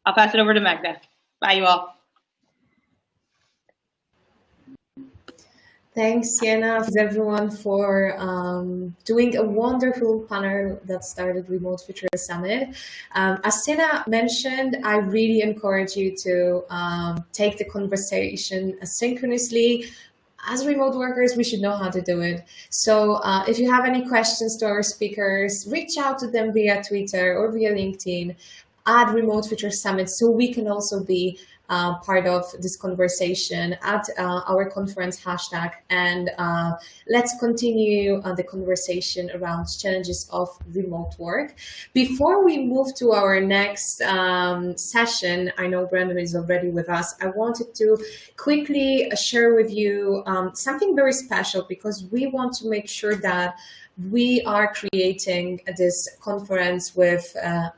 I'll pass it over to Magda. Bye, you all. Thanks, Sienna, everyone, for doing a wonderful panel that started Remote Future Summit. As Sienna mentioned, I really encourage you to take the conversation asynchronously. As remote workers, we should know how to do it. So if you have any questions to our speakers, reach out to them via Twitter or via LinkedIn at Remote Future Summit, so we can also be part of this conversation at our conference hashtag, and let's continue the conversation around challenges of remote work. Before we move to our next session, I know Brandon is already with us. I wanted to quickly share with you something very special, because we want to make sure that we are creating this conference with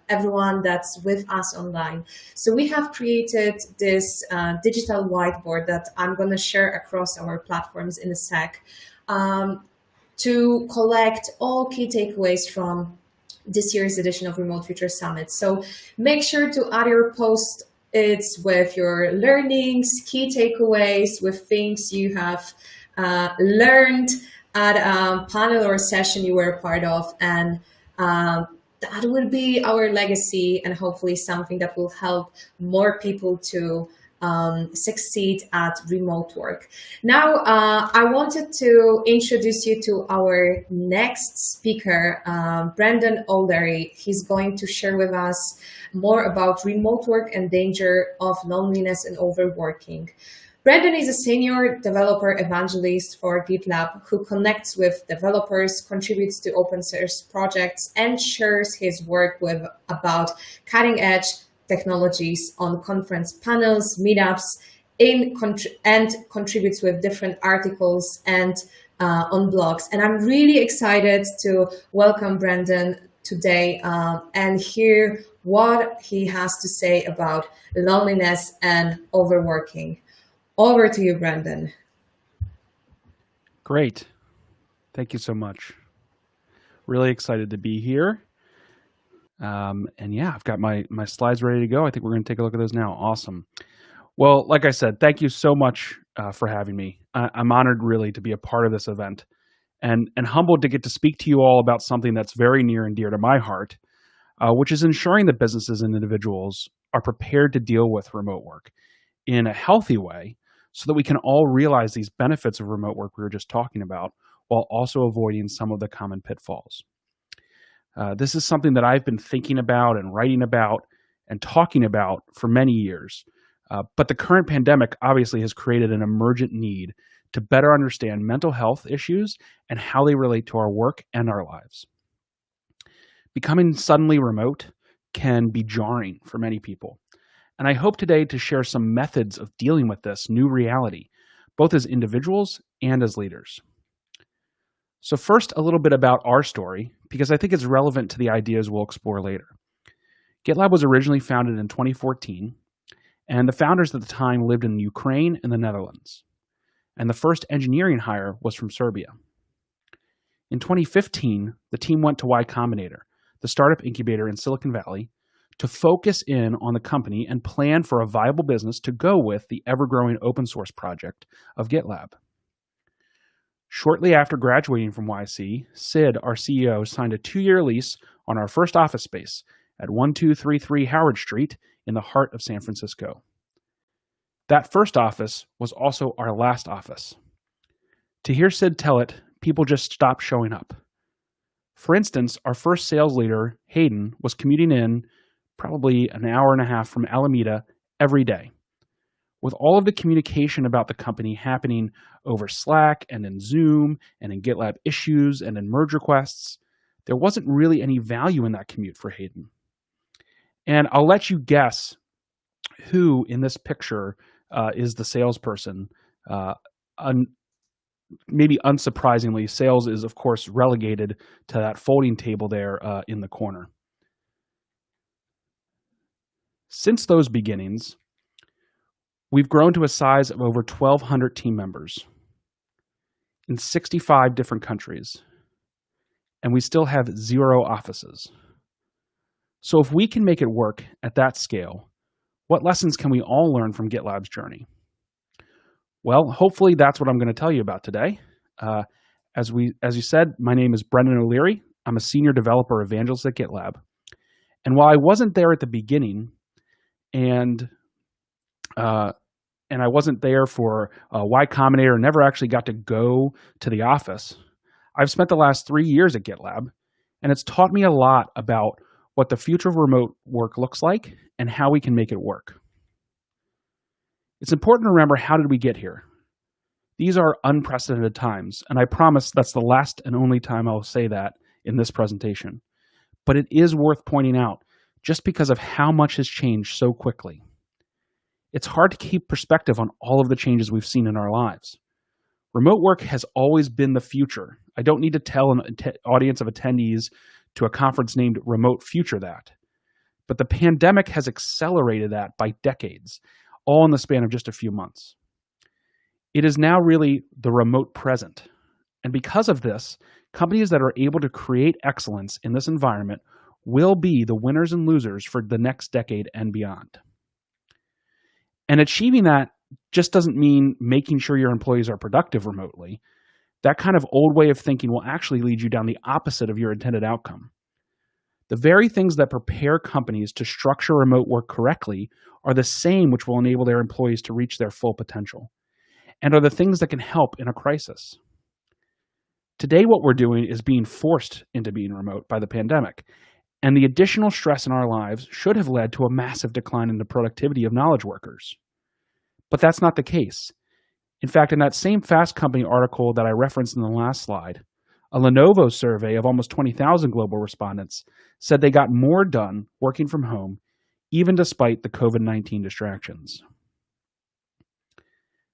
everyone that's with us online. So we have created this digital whiteboard that I'm going to share across our platforms in a sec to collect all key takeaways from this year's edition of Remote Future Summit. So make sure to add your post-its with your learnings, key takeaways, with things you have learned at a panel or a session you were a part of, and that will be our legacy, and hopefully something that will help more people to succeed at remote work. Now, I wanted to introduce you to our next speaker, Brandon O'Leary. He's going to share with us more about remote work and danger of loneliness and overworking. Brandon is a senior developer evangelist for GitLab who connects with developers, contributes to open source projects, and shares his work about cutting-edge technologies on conference panels, meetups, and contributes with different articles and on blogs. And I'm really excited to welcome Brandon today and hear what he has to say about loneliness and overworking. Over to you, Brandon. Great. Thank you so much. Really excited to be here. And yeah, I've got my slides ready to go. I think we're going to take a look at those now. Awesome. Well, like I said, thank you so much for having me. I'm honored really to be a part of this event and humbled to get to speak to you all about something that's very near and dear to my heart, which is ensuring that businesses and individuals are prepared to deal with remote work in a healthy way, so that we can all realize these benefits of remote work we were just talking about, while also avoiding some of the common pitfalls. This is something that I've been thinking about and writing about and talking about for many years. But the current pandemic obviously has created an emergent need to better understand mental health issues and how they relate to our work and our lives. Becoming suddenly remote can be jarring for many people. And I hope today to share some methods of dealing with this new reality, both as individuals and as leaders. So first, a little bit about our story, because I think it's relevant to the ideas we'll explore later. GitLab was originally founded in 2014, and the founders at the time lived in Ukraine and the Netherlands. And the first engineering hire was from Serbia. In 2015, the team went to Y Combinator, the startup incubator in Silicon Valley, to focus in on the company and plan for a viable business to go with the ever-growing open source project of GitLab. Shortly after graduating from YC, Sid, our CEO, signed a 2-year lease on our first office space at 1233 Howard Street in the heart of San Francisco. That first office was also our last office. To hear Sid tell it, people just stopped showing up. For instance, our first sales leader, Hayden, was commuting in probably an hour and a half from Alameda every day. With all of the communication about the company happening over Slack and in Zoom and in GitLab issues and in merge requests, there wasn't really any value in that commute for Hayden. And I'll let you guess who in this picture is the salesperson. Maybe unsurprisingly, sales is, of course, relegated to that folding table there in the corner. Since those beginnings, we've grown to a size of over 1,200 team members in 65 different countries, and we still have 0 offices. So if we can make it work at that scale, what lessons can we all learn from GitLab's journey? Well, hopefully that's what I'm going to tell you about today. As you said, my name is Brendan O'Leary. I'm a senior developer evangelist at GitLab. And while I wasn't there at the beginning, and I wasn't there for Y Combinator, never actually got to go to the office, I've spent the last 3 years at GitLab, and it's taught me a lot about what the future of remote work looks like and how we can make it work. It's important to remember, how did we get here? These are unprecedented times, and I promise that's the last and only time I'll say that in this presentation. But it is worth pointing out, just because of how much has changed so quickly. It's hard to keep perspective on all of the changes we've seen in our lives. Remote work has always been the future. I don't need to tell an audience of attendees to a conference named Remote Future that. But the pandemic has accelerated that by decades, all in the span of just a few months. It is now really the remote present. And because of this, companies that are able to create excellence in this environment will be the winners and losers for the next decade and beyond. And achieving that just doesn't mean making sure your employees are productive remotely. That kind of old way of thinking will actually lead you down the opposite of your intended outcome. The very things that prepare companies to structure remote work correctly are the same which will enable their employees to reach their full potential, and are the things that can help in a crisis. Today, what we're doing is being forced into being remote by the pandemic, and the additional stress in our lives should have led to a massive decline in the productivity of knowledge workers. But that's not the case. In fact, in that same Fast Company article that I referenced in the last slide, a Lenovo survey of almost 20,000 global respondents said they got more done working from home, even despite the COVID-19 distractions.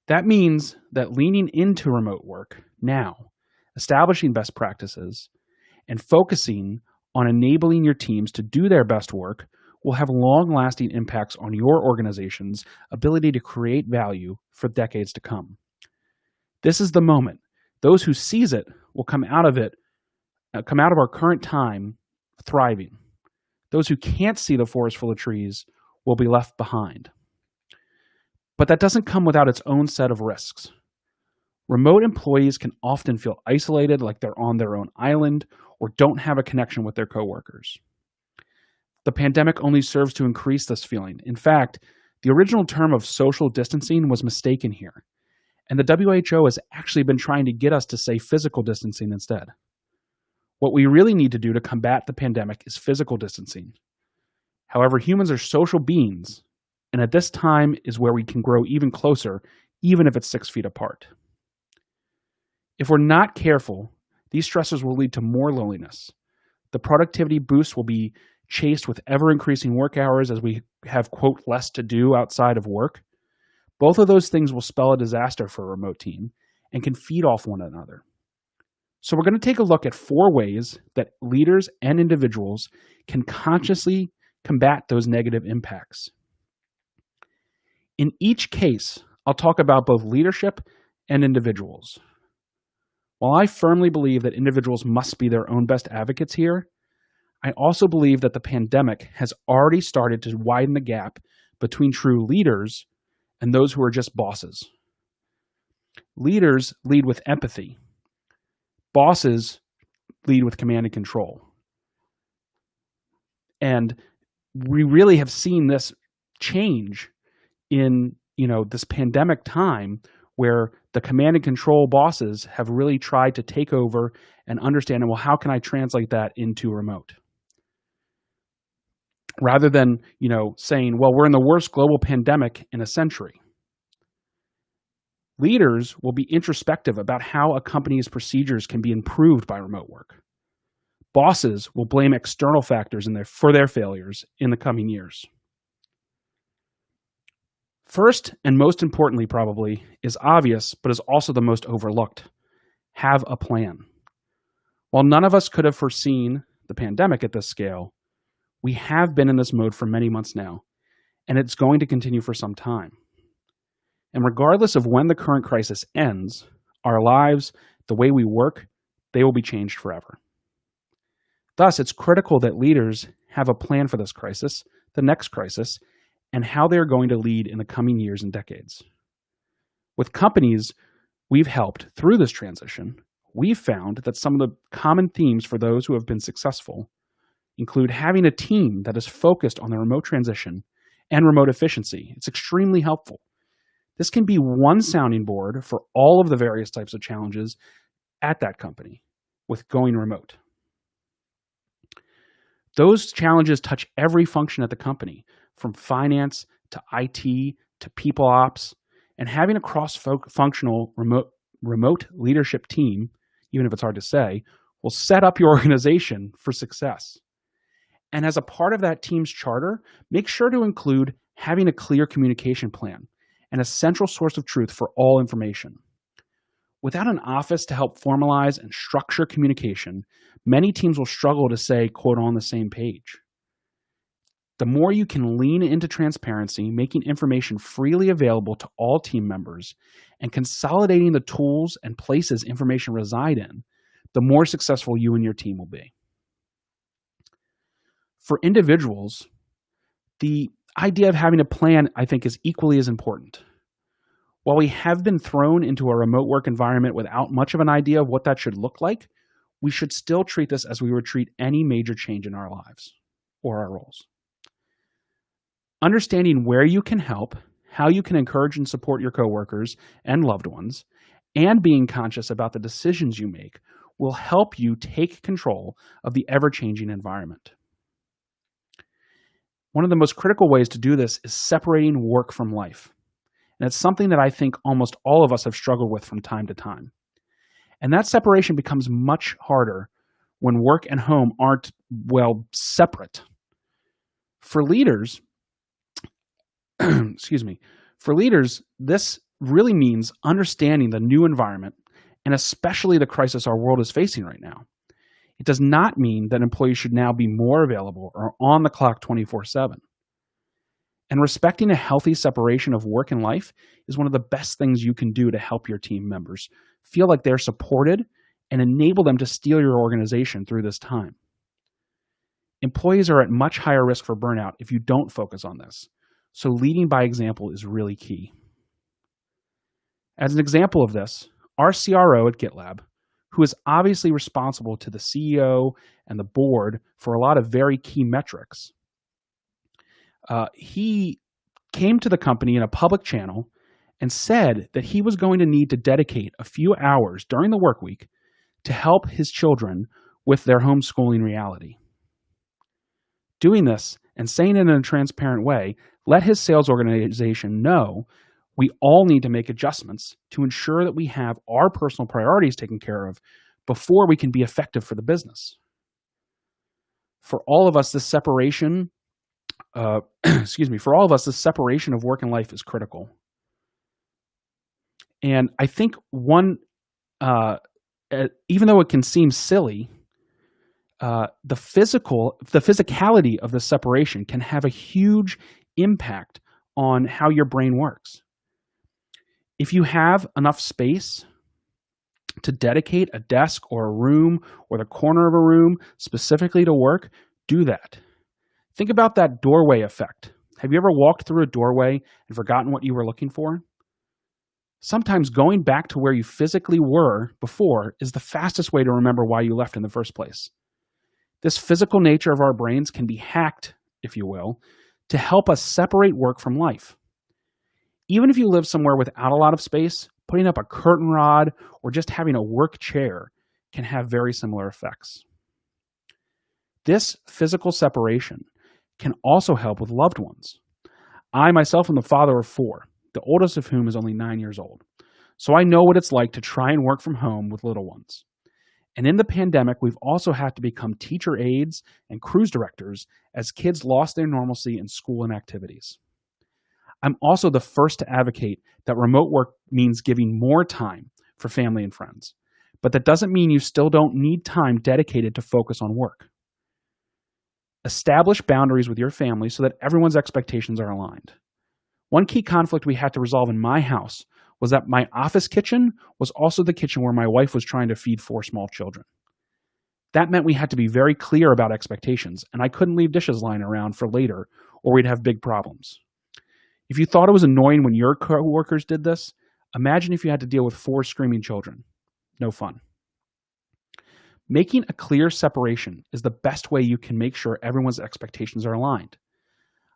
That means that leaning into remote work now, establishing best practices, and focusing on enabling your teams to do their best work will have long-lasting impacts on your organization's ability to create value for decades to come. This is the moment. Those who seize it will come out of our current time thriving. Those who can't see the forest full of trees will be left behind. But that doesn't come without its own set of risks. Remote employees can often feel isolated, like they're on their own island, or don't have a connection with their coworkers. The pandemic only serves to increase this feeling. In fact, the original term of social distancing was mistaken here, and the WHO has actually been trying to get us to say physical distancing instead. What we really need to do to combat the pandemic is physical distancing. However, humans are social beings, and at this time is where we can grow even closer, even if it's 6 feet apart. If we're not careful, these stressors will lead to more loneliness. The productivity boost will be chased with ever-increasing work hours as we have, quote, less to do outside of work. Both of those things will spell a disaster for a remote team and can feed off one another. So we're going to take a look at 4 ways that leaders and individuals can consciously combat those negative impacts. In each case, I'll talk about both leadership and individuals. While I firmly believe that individuals must be their own best advocates here, I also believe that the pandemic has already started to widen the gap between true leaders and those who are just bosses. Leaders lead with empathy. Bosses lead with command and control. And we really have seen this change in, this pandemic time where the command and control bosses have really tried to take over and understand, well, how can I translate that into remote? Rather than, saying, well, we're in the worst global pandemic in a century. Leaders will be introspective about how a company's procedures can be improved by remote work. Bosses will blame external factors for their failures in the coming years. First, and most importantly probably, is obvious, but is also the most overlooked. Have a plan. While none of us could have foreseen the pandemic at this scale, we have been in this mode for many months now, and it's going to continue for some time. And regardless of when the current crisis ends, our lives, the way we work, they will be changed forever. Thus, it's critical that leaders have a plan for this crisis, the next crisis, and how they're going to lead in the coming years and decades. With companies we've helped through this transition, we've found that some of the common themes for those who have been successful include having a team that is focused on the remote transition and remote efficiency. It's extremely helpful. This can be one sounding board for all of the various types of challenges at that company with going remote. Those challenges touch every function at the company, from finance to IT to people ops, and having a cross-functional remote leadership team, even if it's hard to say, will set up your organization for success. And as a part of that team's charter, make sure to include having a clear communication plan and a central source of truth for all information. Without an office to help formalize and structure communication, many teams will struggle to say, quote, on the same page. The more you can lean into transparency, making information freely available to all team members, and consolidating the tools and places information reside in, the more successful you and your team will be. For individuals, the idea of having a plan, I think, is equally as important. While we have been thrown into a remote work environment without much of an idea of what that should look like, we should still treat this as we would treat any major change in our lives or our roles. Understanding where you can help, how you can encourage and support your coworkers and loved ones, and being conscious about the decisions you make will help you take control of the ever-changing environment. One of the most critical ways to do this is separating work from life. And it's something that I think almost all of us have struggled with from time to time. And that separation becomes much harder when work and home aren't, well, separate. For leaders, for leaders, this really means understanding the new environment and especially the crisis our world is facing right now. It does not mean that employees should now be more available or on the clock 24/7. And respecting a healthy separation of work and life is one of the best things you can do to help your team members feel like they're supported and enable them to steer your organization through this time. Employees are at much higher risk for burnout if you don't focus on this, so leading by example is really key. As an example of this, our CRO at GitLab, who is obviously responsible to the CEO and the board for a lot of very key metrics, he came to the company in a public channel and said that he was going to need to dedicate a few hours during the work week to help his children with their homeschooling reality. Doing this and saying it in a transparent way let his sales organization know we all need to make adjustments to ensure that we have our personal priorities taken care of before we can be effective for the business. For all of us, this separation, for all of us, this separation of work and life is critical. And I think even though it can seem silly, the physicality of the separation can have a huge impact on how your brain works. If you have enough space to dedicate a desk or a room or the corner of a room specifically to work, do that. Think about that doorway effect. Have you ever walked through a doorway and forgotten what you were looking for? Sometimes going back to where you physically were before is the fastest way to remember why you left in the first place. This physical nature of our brains can be hacked, if you will, to help us separate work from life. Even if you live somewhere without a lot of space, putting up a curtain rod or just having a work chair can have very similar effects. This physical separation can also help with loved ones. I myself am the father of 4, the oldest of whom is only 9 years old. So I know what it's like to try and work from home with little ones. And in the pandemic, we've also had to become teacher aides and cruise directors as kids lost their normalcy in school and activities. I'm also the first to advocate that remote work means giving more time for family and friends, but that doesn't mean you still don't need time dedicated to focus on work. Establish boundaries with your family so that everyone's expectations are aligned. One key conflict we had to resolve in my house was that my office kitchen was also the kitchen where my wife was trying to feed 4 small children. That meant we had to be very clear about expectations, and I couldn't leave dishes lying around for later or we'd have big problems. If you thought it was annoying when your coworkers did this, imagine if you had to deal with 4 screaming children. No fun. Making a clear separation is the best way you can make sure everyone's expectations are aligned.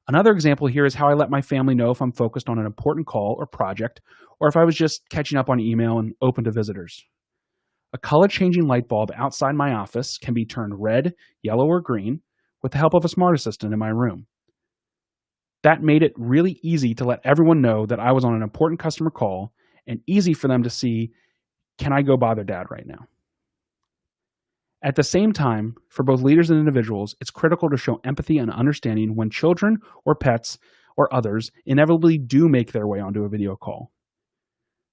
Another example here is how I let my family know if I'm focused on an important call or project, or if I was just catching up on email and open to visitors. A color-changing light bulb outside my office can be turned red, yellow, or green with the help of a smart assistant in my room. That made it really easy to let everyone know that I was on an important customer call and easy for them to see, can I go bother Dad right now? At the same time, for both leaders and individuals, it's critical to show empathy and understanding when children or pets or others inevitably do make their way onto a video call.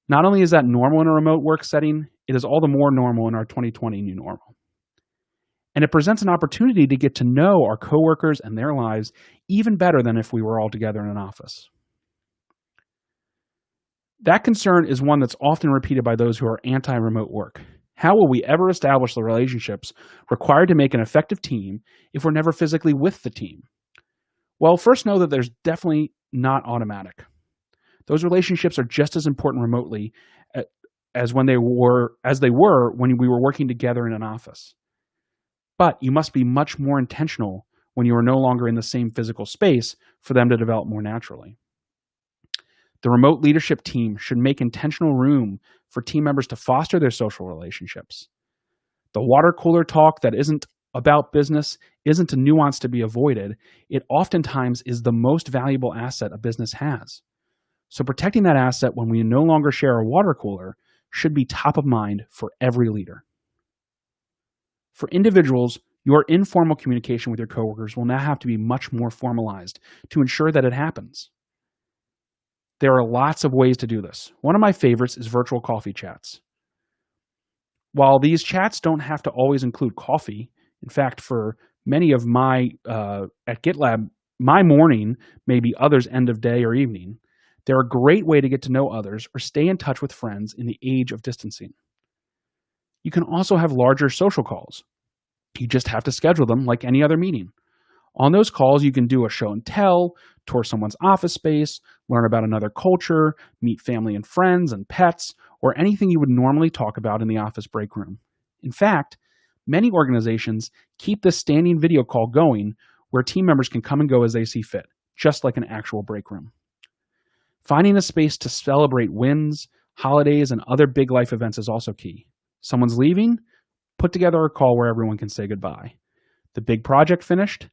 Not only is that normal in a remote work setting, it is all the more normal in our 2020 new normal. And it presents an opportunity to get to know our coworkers and their lives even better than if we were all together in an office. That concern is one that's often repeated by those who are anti-remote work. How will we ever establish the relationships required to make an effective team if we're never physically with the team? Well, first know that there's definitely not automatic. Those relationships are just as important remotely as they were when we were working together in an office. But you must be much more intentional when you are no longer in the same physical space for them to develop more naturally. The remote leadership team should make intentional room for team members to foster their social relationships. The water cooler talk that isn't about business isn't a nuance to be avoided. It oftentimes is the most valuable asset a business has. So protecting that asset when we no longer share a water cooler should be top of mind for every leader. For individuals, your informal communication with your coworkers will now have to be much more formalized to ensure that it happens. There are lots of ways to do this. One of my favorites is virtual coffee chats. While these chats don't have to always include coffee, in fact, for many of at GitLab, my morning may be others' end of day or evening, they're a great way to get to know others or stay in touch with friends in the age of distancing. You can also have larger social calls. You just have to schedule them like any other meeting. On those calls, you can do a show and tell, tour someone's office space, learn about another culture, meet family and friends and pets, or anything you would normally talk about in the office break room. In fact, many organizations keep this standing video call going where team members can come and go as they see fit, just like an actual break room. Finding a space to celebrate wins, holidays, and other big life events is also key. Someone's leaving? Put together a call where everyone can say goodbye. The big project finished?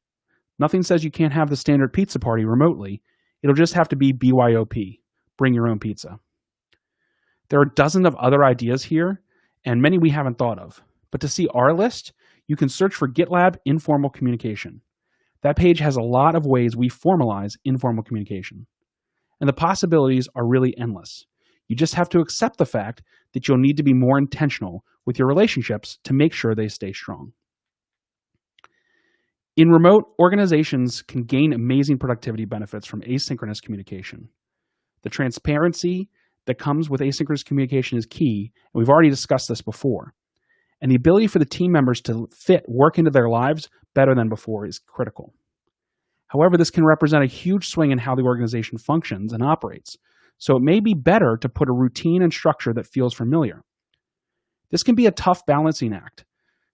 Nothing says you can't have the standard pizza party remotely. It'll just have to be BYOP. Bring your own pizza. There are dozens of other ideas here, and many we haven't thought of. But to see our list, you can search for GitLab Informal Communication. That page has a lot of ways we formalize informal communication. And the possibilities are really endless. You just have to accept the fact that you'll need to be more intentional with your relationships to make sure they stay strong. In remote, organizations can gain amazing productivity benefits from asynchronous communication. The transparency that comes with asynchronous communication is key, and we've already discussed this before. And the ability for the team members to fit work into their lives better than before is critical. However, this can represent a huge swing in how the organization functions and operates, so it may be better to put a routine and structure that feels familiar. This can be a tough balancing act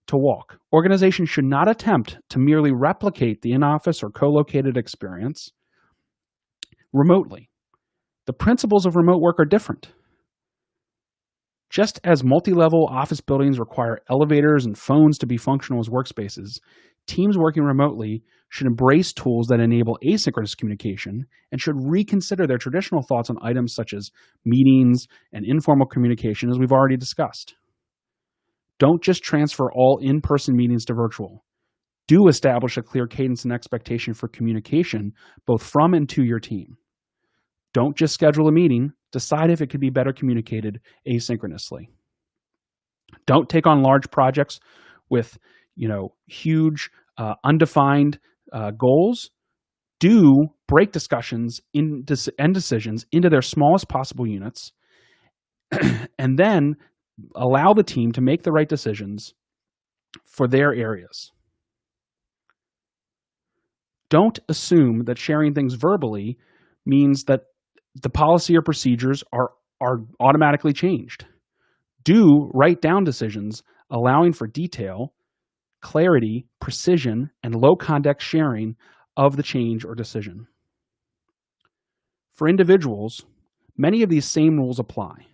to walk. Organizations should not attempt to merely replicate the in-office or co-located experience remotely. The principles of remote work are different. Just as multi-level office buildings require elevators and phones to be functional as workspaces, teams working remotely should embrace tools that enable asynchronous communication and should reconsider their traditional thoughts on items such as meetings and informal communication, as we've already discussed. Don't just transfer all in-person meetings to virtual. Do establish a clear cadence and expectation for communication, both from and to your team. Don't just schedule a meeting. Decide if it could be better communicated asynchronously. Don't take on large projects with, huge, undefined goals. Do break discussions and decisions into their smallest possible units, and then allow the team to make the right decisions for their areas. Don't assume that sharing things verbally means that the policy or procedures are automatically changed. Do write down decisions allowing for detail, clarity, precision, and low context sharing of the change or decision. For individuals, many of these same rules apply.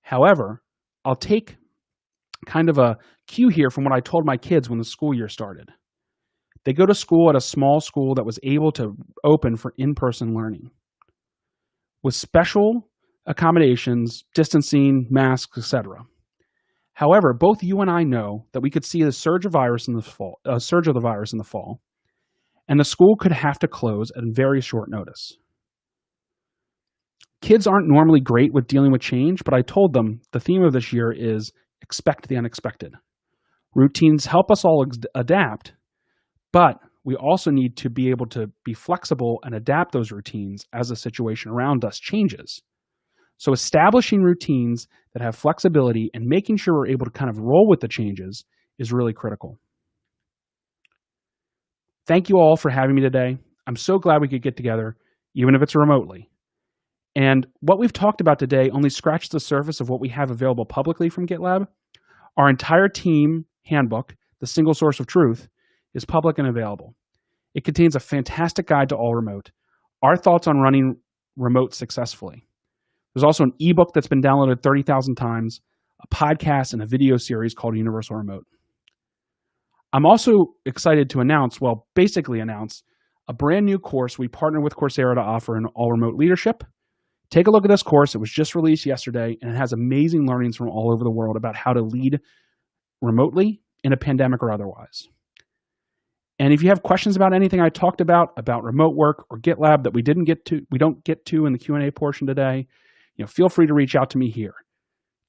However, I'll take kind of a cue here from what I told my kids when the school year started. They go to school at a small school that was able to open for in-person learning, with special accommodations, distancing, masks, etc. However, both you and I know that we could see a surge of the virus in the fall, and the school could have to close at very short notice. Kids aren't normally great with dealing with change, but I told them the theme of this year is expect the unexpected. Routines help us all adapt, but we also need to be able to be flexible and adapt those routines as the situation around us changes. So establishing routines that have flexibility and making sure we're able to kind of roll with the changes is really critical. Thank you all for having me today. I'm so glad we could get together, even if it's remotely. And what we've talked about today only scratched the surface of what we have available publicly from GitLab. Our entire team handbook, the single source of truth, is public and available. It contains a fantastic guide to all remote, our thoughts on running remote successfully. There's also an ebook that's been downloaded 30,000 times, a podcast, and a video series called Universal Remote. I'm also excited to announce a brand new course we partnered with Coursera to offer in all remote leadership. Take a look at this course. It was just released yesterday, and it has amazing learnings from all over the world about how to lead remotely in a pandemic or otherwise. And if you have questions about anything I talked about remote work or GitLab that we don't get to in the Q&A portion today, feel free to reach out to me here.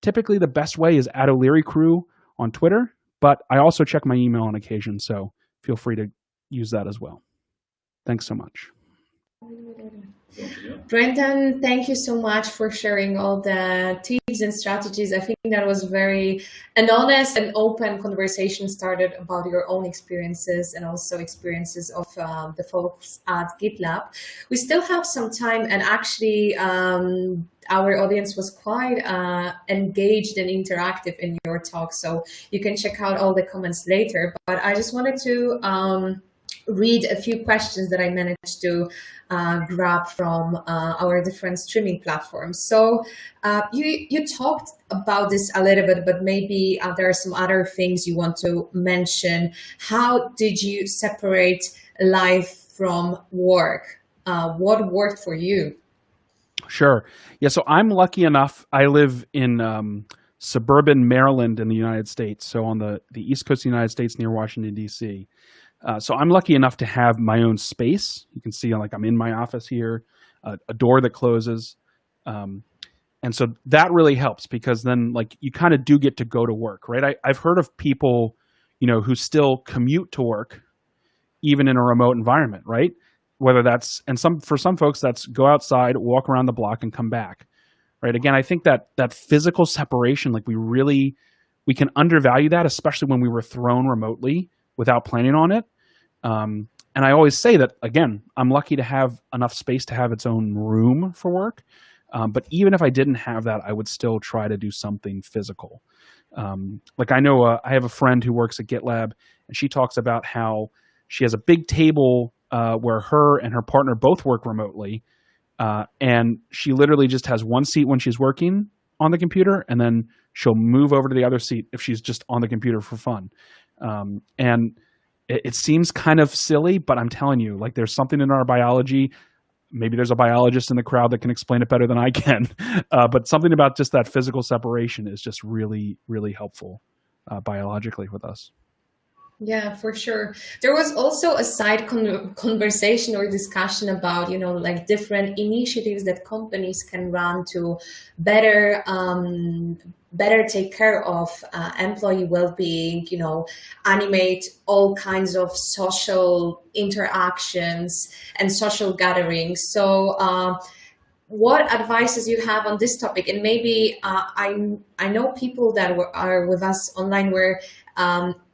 Typically, the best way is @O'LearyCrew on Twitter, but I also check my email on occasion, so feel free to use that as well. Thanks so much. Brendan, thank you so much for sharing all the tips and strategies. I think that was an honest and open conversation started about your own experiences and also experiences of the folks at GitLab. We still have some time, and actually our audience was quite engaged and interactive in your talk, so you can check out all the comments later. But I just wanted to read a few questions that I managed to grab from our different streaming platforms. So you talked about this a little bit, but maybe there are some other things you want to mention. How did you separate life from work? What worked for you? Sure. Yeah. So I'm lucky enough. I live in suburban Maryland in the United States. So on the East Coast of the United States near Washington, D.C. So I'm lucky enough to have my own space. You can see like I'm in my office here, a door that closes. And so that really helps because then like you kind of do get to go to work, right? I've heard of people, who still commute to work even in a remote environment, right? Whether that's, and for some folks, that's go outside, walk around the block and come back, right? Again, I think that physical separation, like we can undervalue that, especially when we were thrown remotely without planning on it. And I always say that, again, I'm lucky to have enough space to have its own room for work. But even if I didn't have that, I would still try to do something physical. Like I know I have a friend who works at GitLab, and she talks about how she has a big table where her and her partner both work remotely. And she literally just has one seat when she's working on the computer, and then she'll move over to the other seat if she's just on the computer for fun. And it seems kind of silly, but I'm telling you, like there's something in our biology. Maybe there's a biologist in the crowd that can explain it better than I can. But something about just that physical separation is just really, really helpful biologically with us. Yeah, for sure. There was also a side conversation or discussion about, like different initiatives that companies can run to better take care of employee well-being, animate all kinds of social interactions and social gatherings. So what advices you have on this topic? And maybe I know people that are with us online were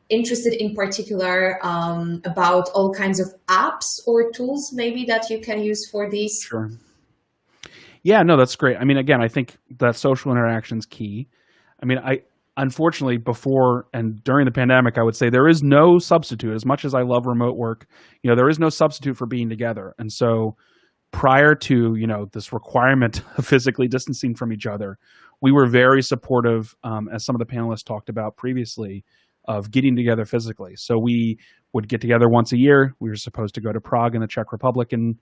interested in particular about all kinds of apps or tools maybe that you can use for these. Sure. Yeah, no, that's great. I mean, again, I think that social interaction is key. I mean, unfortunately, before and during the pandemic, I would say there is no substitute. As much as I love remote work, there is no substitute for being together. And so prior to, this requirement of physically distancing from each other, we were very supportive, as some of the panelists talked about previously, of getting together physically. So we would get together once a year. We were supposed to go to Prague in the Czech Republic in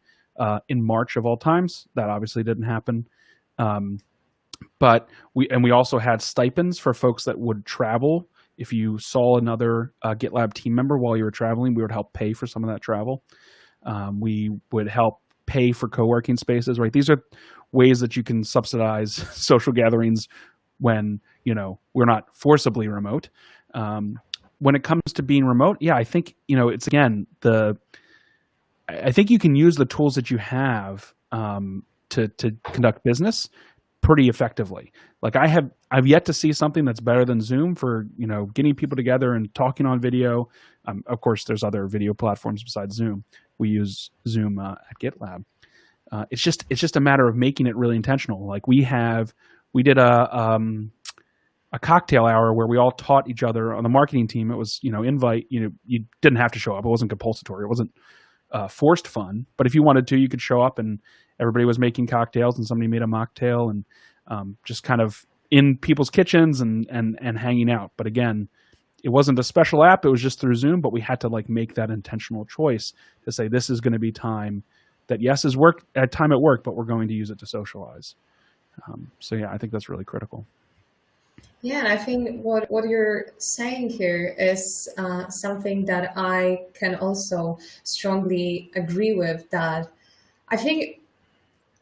March of all times. That obviously didn't happen. But we also had stipends for folks that would travel. If you saw another GitLab team member while you were traveling, we would help pay for some of that travel. We would help pay for co-working spaces, right? These are ways that you can subsidize social gatherings when, we're not forcibly remote. When it comes to being remote, yeah, I think, it's again, I think you can use the tools that you have to conduct business pretty effectively. Like I've yet to see something that's better than Zoom for, getting people together and talking on video. Of course, there's other video platforms besides Zoom. We use Zoom at GitLab. It's just a matter of making it really intentional. Like we did a cocktail hour where we all taught each other on the marketing team. It was, invite, you didn't have to show up. It wasn't compulsory. It wasn't forced fun, but if you wanted to, you could show up and everybody was making cocktails and somebody made a mocktail and just kind of in people's kitchens and hanging out. But again, it wasn't a special app. It was just through Zoom, but we had to like make that intentional choice to say, this is going to be time that is time at work, but we're going to use it to socialize. So yeah, I think that's really critical. Yeah, and I think what you're saying here is something that I can also strongly agree with, that I think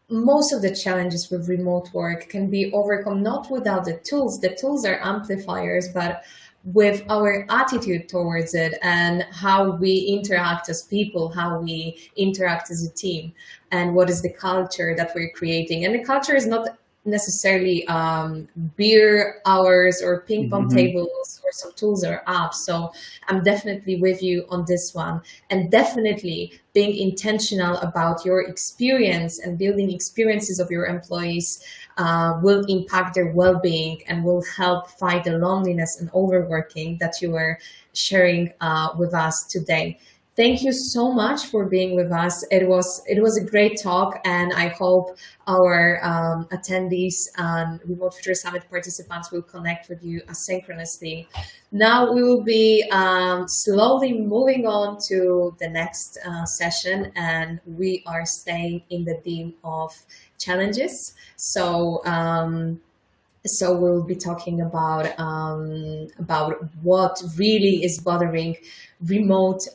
most of the challenges with remote work can be overcome not without the tools. The tools are amplifiers, but with our attitude towards it and how we interact as people, how we interact as a team, and what is the culture that we're creating. And the culture is not necessarily beer hours or ping pong tables or some tools or apps. So I'm definitely with you on this one, and definitely being intentional about your experience and building experiences of your employees will impact their well-being and will help fight the loneliness and overworking that you were sharing with us today. Thank you so much for being with us. It was a great talk, and I hope our attendees and Remote Future Summit participants will connect with you asynchronously. Now we will be slowly moving on to the next session, and we are staying in the theme of challenges. So we'll be talking about what really is bothering remote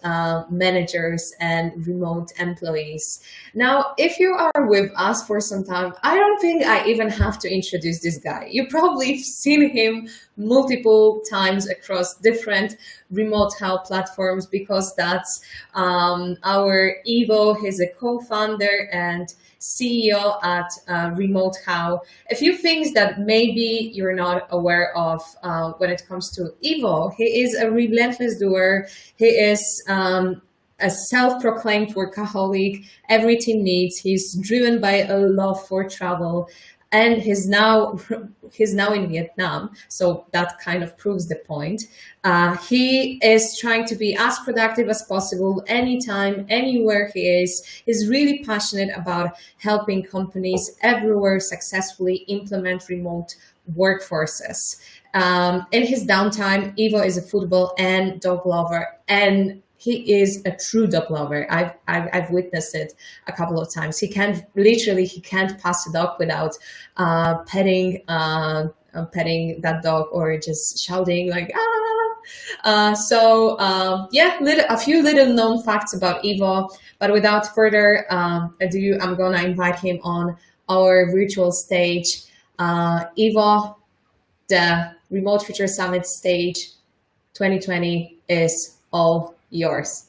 managers and remote employees. Now, if you are with us for some time, I don't think I even have to introduce this guy. You probably seen him multiple times across different remote help platforms, because that's our Ivo. He's a co-founder and CEO at Remote How. A few things that maybe you're not aware of when it comes to Ivo. He is a relentless doer. He is a self-proclaimed workaholic. Everything needs. He's driven by a love for travel, and he's now in Vietnam, so that kind of proves the point. He is trying to be as productive as possible anytime, anywhere he is. He's really passionate about helping companies everywhere successfully implement remote workforces. In his downtime, Ivo is a football and dog lover, and he is a true dog lover. I've witnessed it a couple of times. He can't pass a dog without petting that dog or just shouting like ah. A few little known facts about Ivo. But without further ado, I'm gonna invite him on our virtual stage. Ivo, the Remote Future Summit stage 2020 is all yours.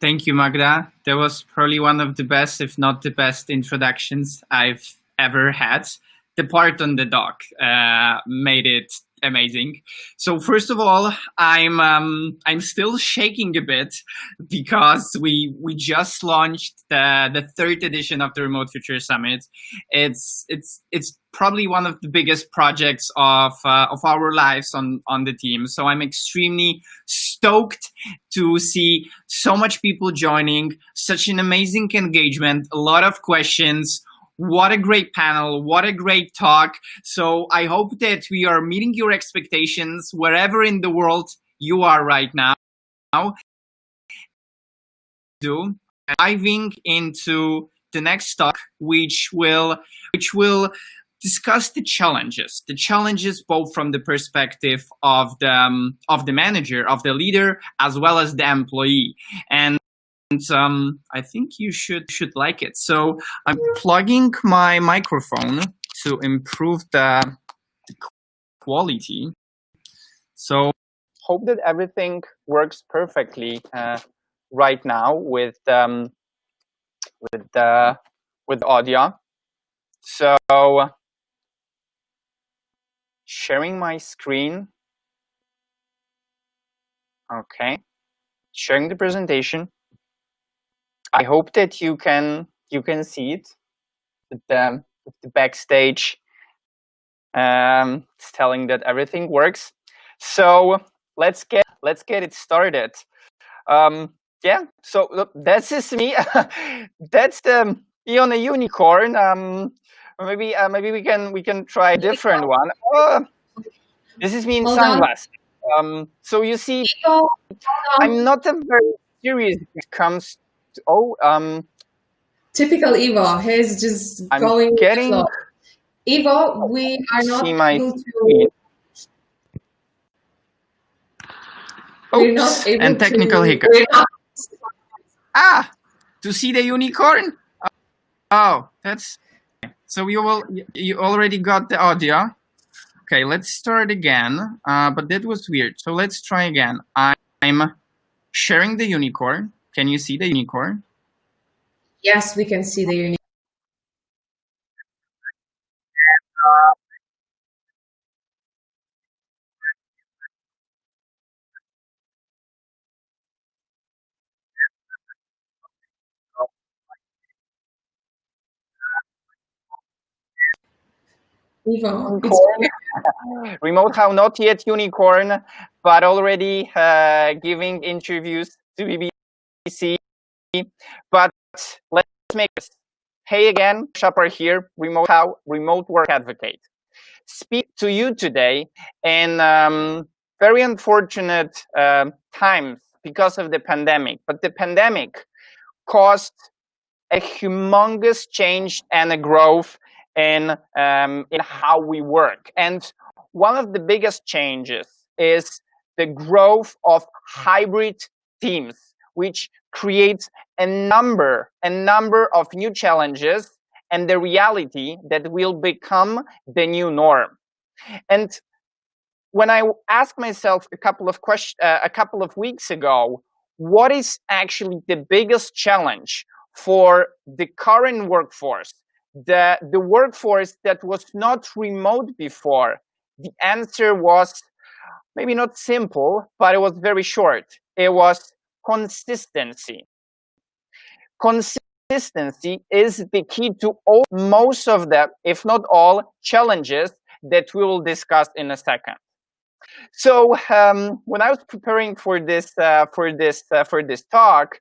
Thank you, Magda. That was probably one of the best, if not the best, introductions I've ever had. The part on the dock made it amazing. So first of all, I'm still shaking a bit because we just launched the third edition of the Remote Future Summit. It's probably one of the biggest projects of our lives on the team. So I'm extremely stoked to see so much people joining, such an amazing engagement, a lot of questions. What a great panel, what a great talk. So I hope that we are meeting your expectations wherever in the world you are right now. Diving into the next talk, which will discuss the challenges both from the perspective of the manager, of the leader, as well as the employee. And I think you should like it. So I'm plugging my microphone to improve the quality. So hope that everything works perfectly right now with the audio. So sharing my screen. Okay, sharing the presentation. I hope that you can see it. The backstage it's telling that everything works. So let's get it started. Yeah. So look, that's just me. That's the on a unicorn. Maybe we can try a different one. This is me in sunglasses. So you see, I'm not a very serious when it comes. Typical Ivo. He's just I'm going with getting the flow. Ivo, we are not able to. We're not able and technical to, hiccup. To see the unicorn. Oh, that's so. You already got the audio. Okay, let's start again. But that was weird. So let's try again. I'm sharing the unicorn. Can you see the unicorn? Yes, we can see the unicorn. Ivo, Remote How, not yet unicorn. but already giving interviews to BBC. But let's make this. Hey again, Shapar here, remote work advocate. Speak to you today in very unfortunate times because of the pandemic. But the pandemic caused a humongous change and a growth in how we work. And one of the biggest changes is the growth of hybrid teams, which creates a number of new challenges and the reality that will become the new norm. And when I asked myself a couple of weeks ago, what is actually the biggest challenge for the current workforce, the workforce that was not remote before, the answer was maybe not simple, but it was very short. It was consistency. Consistency is the key to most of the, if not all, challenges that we will discuss in a second. So when I was preparing for this talk,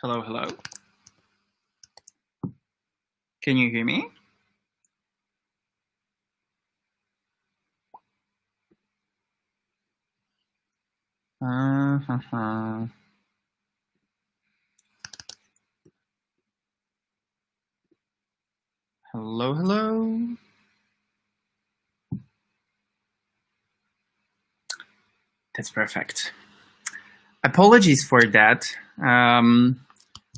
hello. Can you hear me? Hello. That's perfect. Apologies for that.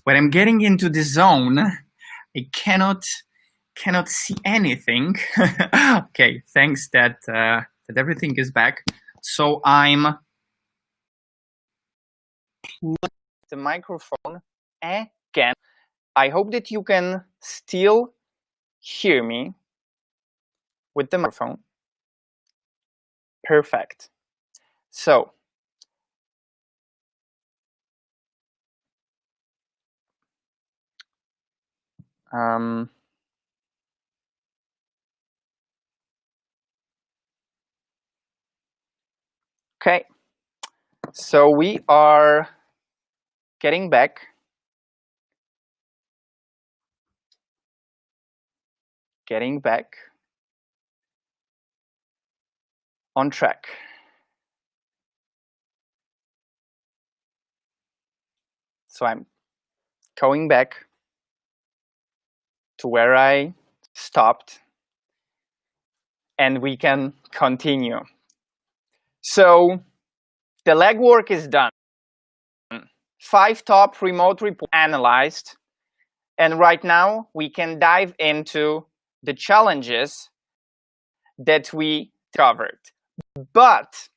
When I'm getting into the zone, I cannot see anything. Okay, thanks that everything is back. So I'm the microphone again. I hope that you can still hear me with the microphone. Perfect. So okay, so we are getting back. On track. So I'm going back to where I stopped, and we can continue. So the legwork is done. 5 top remote reports analyzed, and right now we can dive into the challenges that we covered. But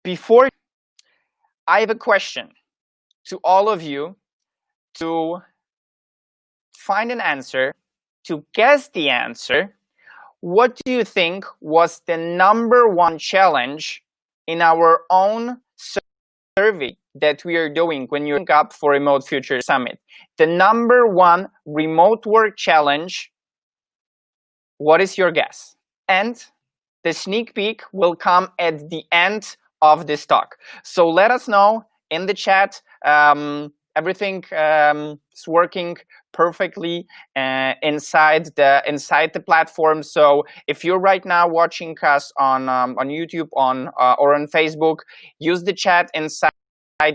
before, I have a question to all of you to find an answer, to guess the answer. What do you think was the #1 challenge in our own survey that we are doing when you're up for Remote Future Summit? The #1 remote work challenge, what is your guess? And the sneak peek will come at the end of this talk. So let us know in the chat everything is working perfectly inside the platform. So if you're right now watching us on YouTube or on Facebook, use the chat inside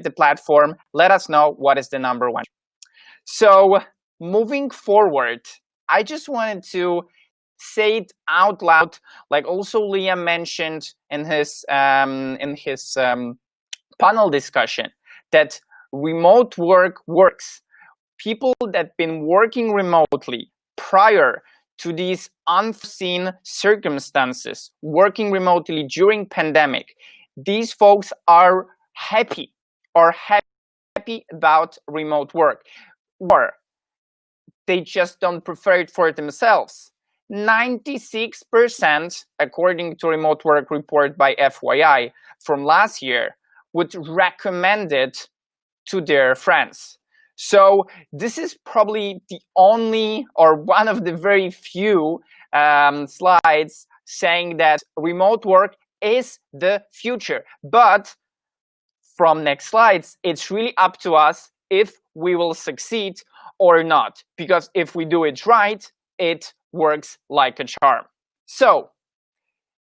the platform. Let us know what is the number one. So moving forward, I just wanted to say it out loud, like also Liam mentioned in his panel discussion, that remote work works. People that been working remotely prior to these unforeseen circumstances, working remotely during pandemic, these folks are happy about remote work, or they just don't prefer it for themselves. 96%, according to remote work report by FYI from last year, would recommend it to their friends. So this is probably the only or one of the very few slides saying that remote work is the future. But from next slides, it's really up to us if we will succeed or not. Because if we do it right, it works like a charm. So,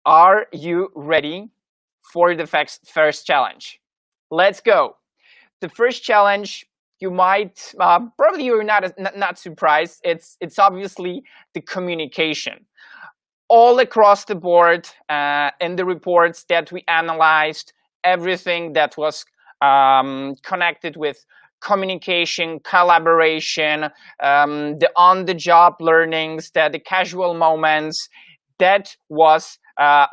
are you ready for the first challenge? Let's go. The first challenge, you might probably you're not surprised. It's obviously the communication. All across the board in the reports that we analyzed, everything that was connected with communication, collaboration, the on-the-job learnings, the casual moments, that was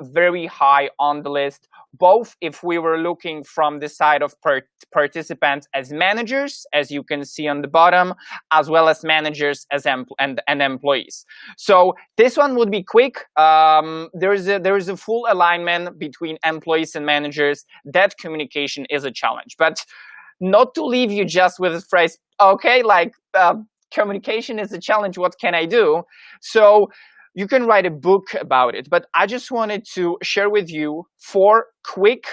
very high on the list, both if we were looking from the side of participants as managers, as you can see on the bottom, as well as managers as and employees. So this one would be quick. There is a full alignment between employees and managers that communication is a challenge. But not to leave you just with a phrase, okay, like communication is a challenge, what can I do? So you can write a book about it, but I just wanted to share with you 4 quick,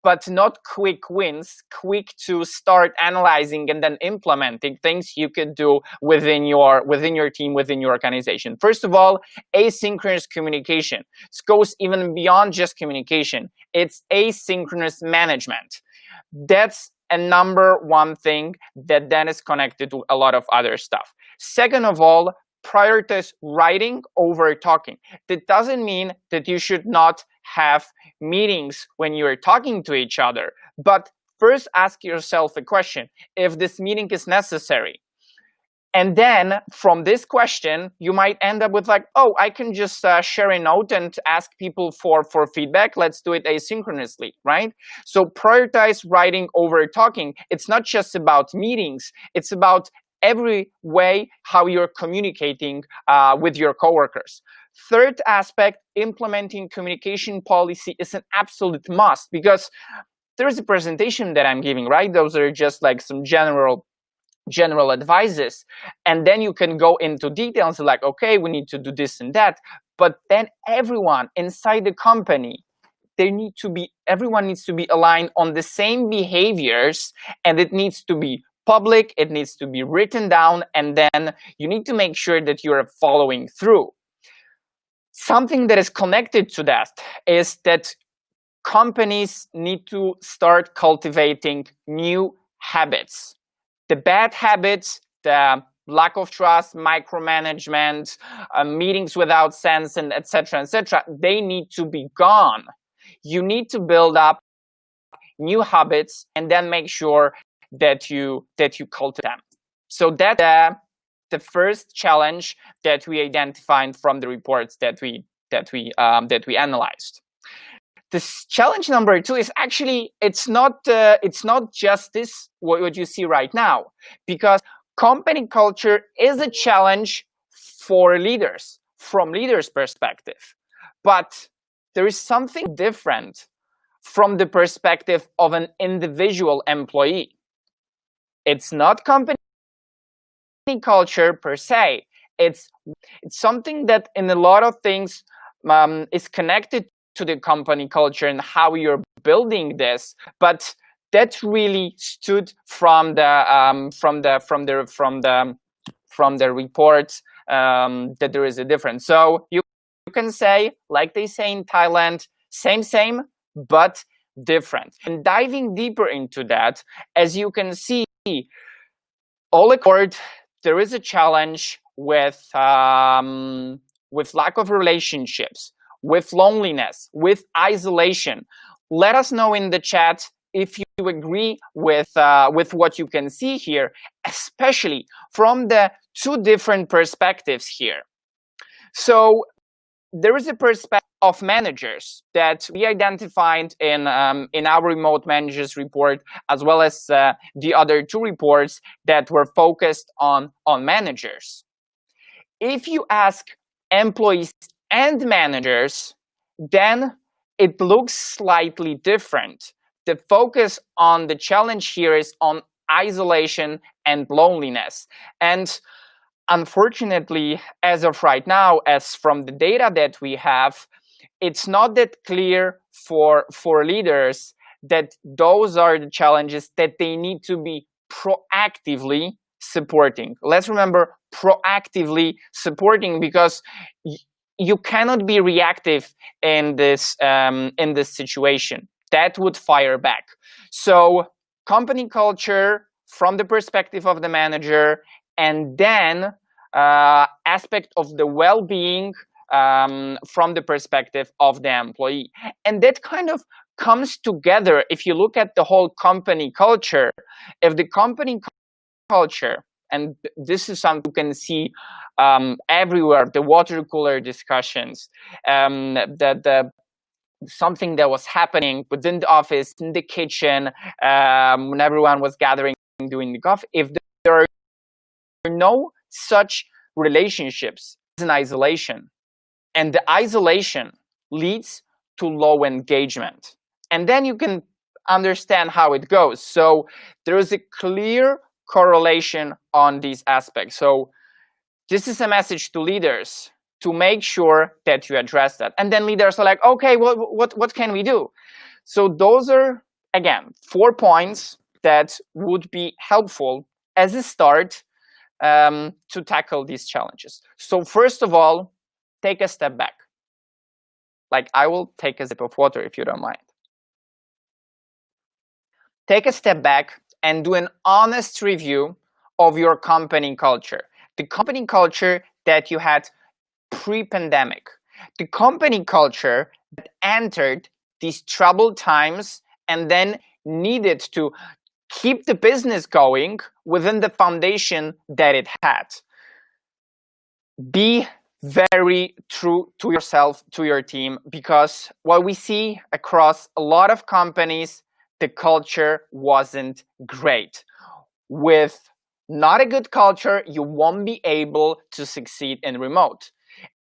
but not quick wins, quick to start analyzing and then implementing things you could do within your team, within your organization. First of all, asynchronous communication. This goes even beyond just communication. It's asynchronous management. That's a number one thing that then is connected to a lot of other stuff. Second of all, prioritize writing over talking. That doesn't mean that you should not have meetings when you're talking to each other, but first ask yourself a question, if this meeting is necessary. And then from this question, you might end up with like, oh, I can just share a note and ask people for feedback. Let's do it asynchronously, right? So prioritize writing over talking. It's not just about meetings. It's about every way how you're communicating with your coworkers. Third aspect, implementing communication policy is an absolute must, because there is a presentation that I'm giving, right? Those are just like some general advices, and then you can go into details like, okay, we need to do this and that, but then everyone inside the company, everyone needs to be aligned on the same behaviors, and it needs to be public, it needs to be written down, and then you need to make sure that you're following through. Something that is connected to that is that companies need to start cultivating new habits. The bad habits, the lack of trust, micromanagement, meetings without sense, and etc., they need to be gone. You need to build up new habits and then make sure that you cultivate them. So that's the first challenge that we identified from the reports that we analyzed. This challenge number 2 is actually, it's not just this what you see right now, because company culture is a challenge for leaders from leaders' perspective, but there is something different from the perspective of an individual employee. It's not company culture per se. It's something that in a lot of things is connected to the company culture and how you're building this, but that really stood from the reports that there is a difference. So you can say, like they say in Thailand, same, but different. And diving deeper into that, as you can see, all accord, there is a challenge with lack of relationships, with loneliness, with isolation. Let us know in the chat if you agree with what you can see here, especially from the two different perspectives here. So there is a perspective of managers that we identified in our remote managers report, as well as the other two reports that were focused on managers. If you ask employees and managers, then it looks slightly different. The focus on the challenge here is on isolation and loneliness. And unfortunately, as of right now, as from the data that we have, it's not that clear for leaders that those are the challenges that they need to be proactively supporting. Let's remember, proactively supporting, because you cannot be reactive in this situation. That would fire back. So company culture from the perspective of the manager, and then aspect of the well-being from the perspective of the employee. And that kind of comes together if you look at the whole company culture. If the company culture, and this is something you can see everywhere, the water cooler discussions, something that was happening within the office, in the kitchen, when everyone was gathering doing the coffee. If there are no such relationships, it's an isolation. And the isolation leads to low engagement. And then you can understand how it goes. So there is a clear correlation on these aspects. So this is a message to leaders to make sure that you address that. And then leaders are like, okay, what can we do? So those are, again, 4 points that would be helpful as a start to tackle these challenges. So first of all, take a step back. Like, I will take a sip of water if you don't mind. Take a step back and do an honest review of your company culture. The company culture that you had pre-pandemic. The company culture that entered these troubled times and then needed to keep the business going within the foundation that it had. Be very true to yourself, to your team, because what we see across a lot of companies, the culture wasn't great. With not a good culture, you won't be able to succeed in remote.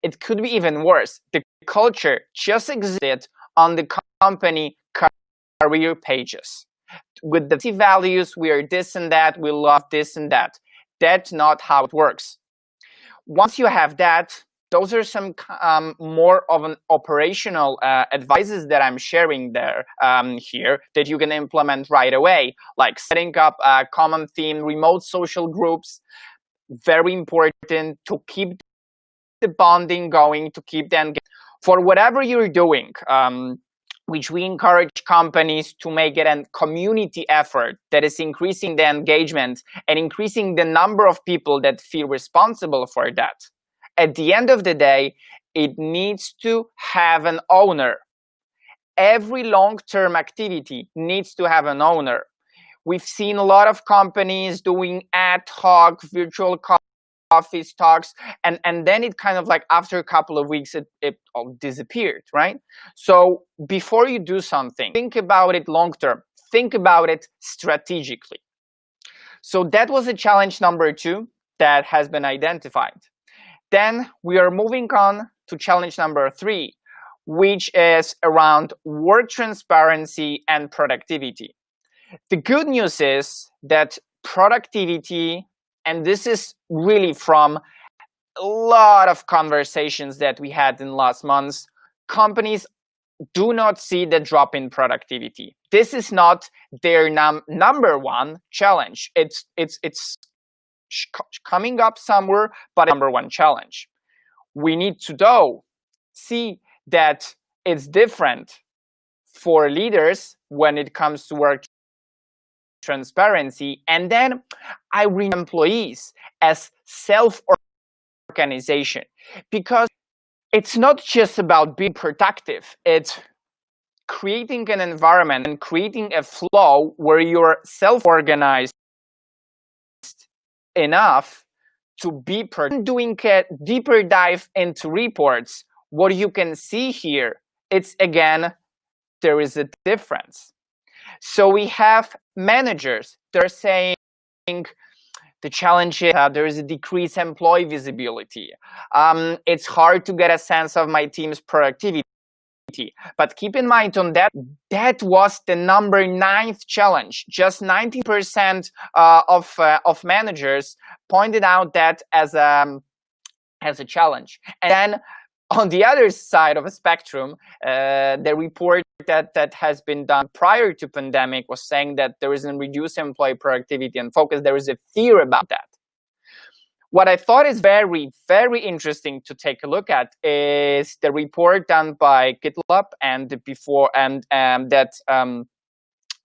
It could be even worse. The culture just existed on the company career pages. With the values, we are this and that, we love this and that. That's not how it works. Once you have that, those are some more of an operational advices that I'm sharing there here that you can implement right away, like setting up a common theme, remote social groups. Very important to keep the bonding going, to keep them for whatever you're doing, which we encourage companies to make it a community effort that is increasing the engagement and increasing the number of people that feel responsible for that. At the end of the day, it needs to have an owner. Every long-term activity needs to have an owner. We've seen a lot of companies doing ad hoc virtual office talks, and then it kind of like after a couple of weeks it all disappeared, right? So before you do something, think about it long term, think about it strategically. So that was a challenge number 2 that has been identified. Then we are moving on to challenge number 3, which is around work transparency and productivity. The good news is that productivity, and this is really from a lot of conversations that we had in last months, companies do not see the drop in productivity. This is not their number one challenge. It's coming up somewhere, but number one challenge. We need to though see that it's different for leaders when it comes to work transparency, and then I bring employees as self-organization, because it's not just about being productive, it's creating an environment and creating a flow where you're self-organized enough to be doing a deeper dive into reports. What you can see here, it's again, there is a difference. So we have managers, they're saying the challenge is there is a decreased employee visibility. It's hard to get a sense of my team's productivity. But keep in mind on that was the number 9th challenge. Just 90% of managers pointed out that as a challenge. And then on the other side of a spectrum, the report that has been done prior to pandemic was saying that there is a reduced employee productivity and focus. There is a fear about that. What I thought is very, very interesting to take a look at is the report done by GitLab and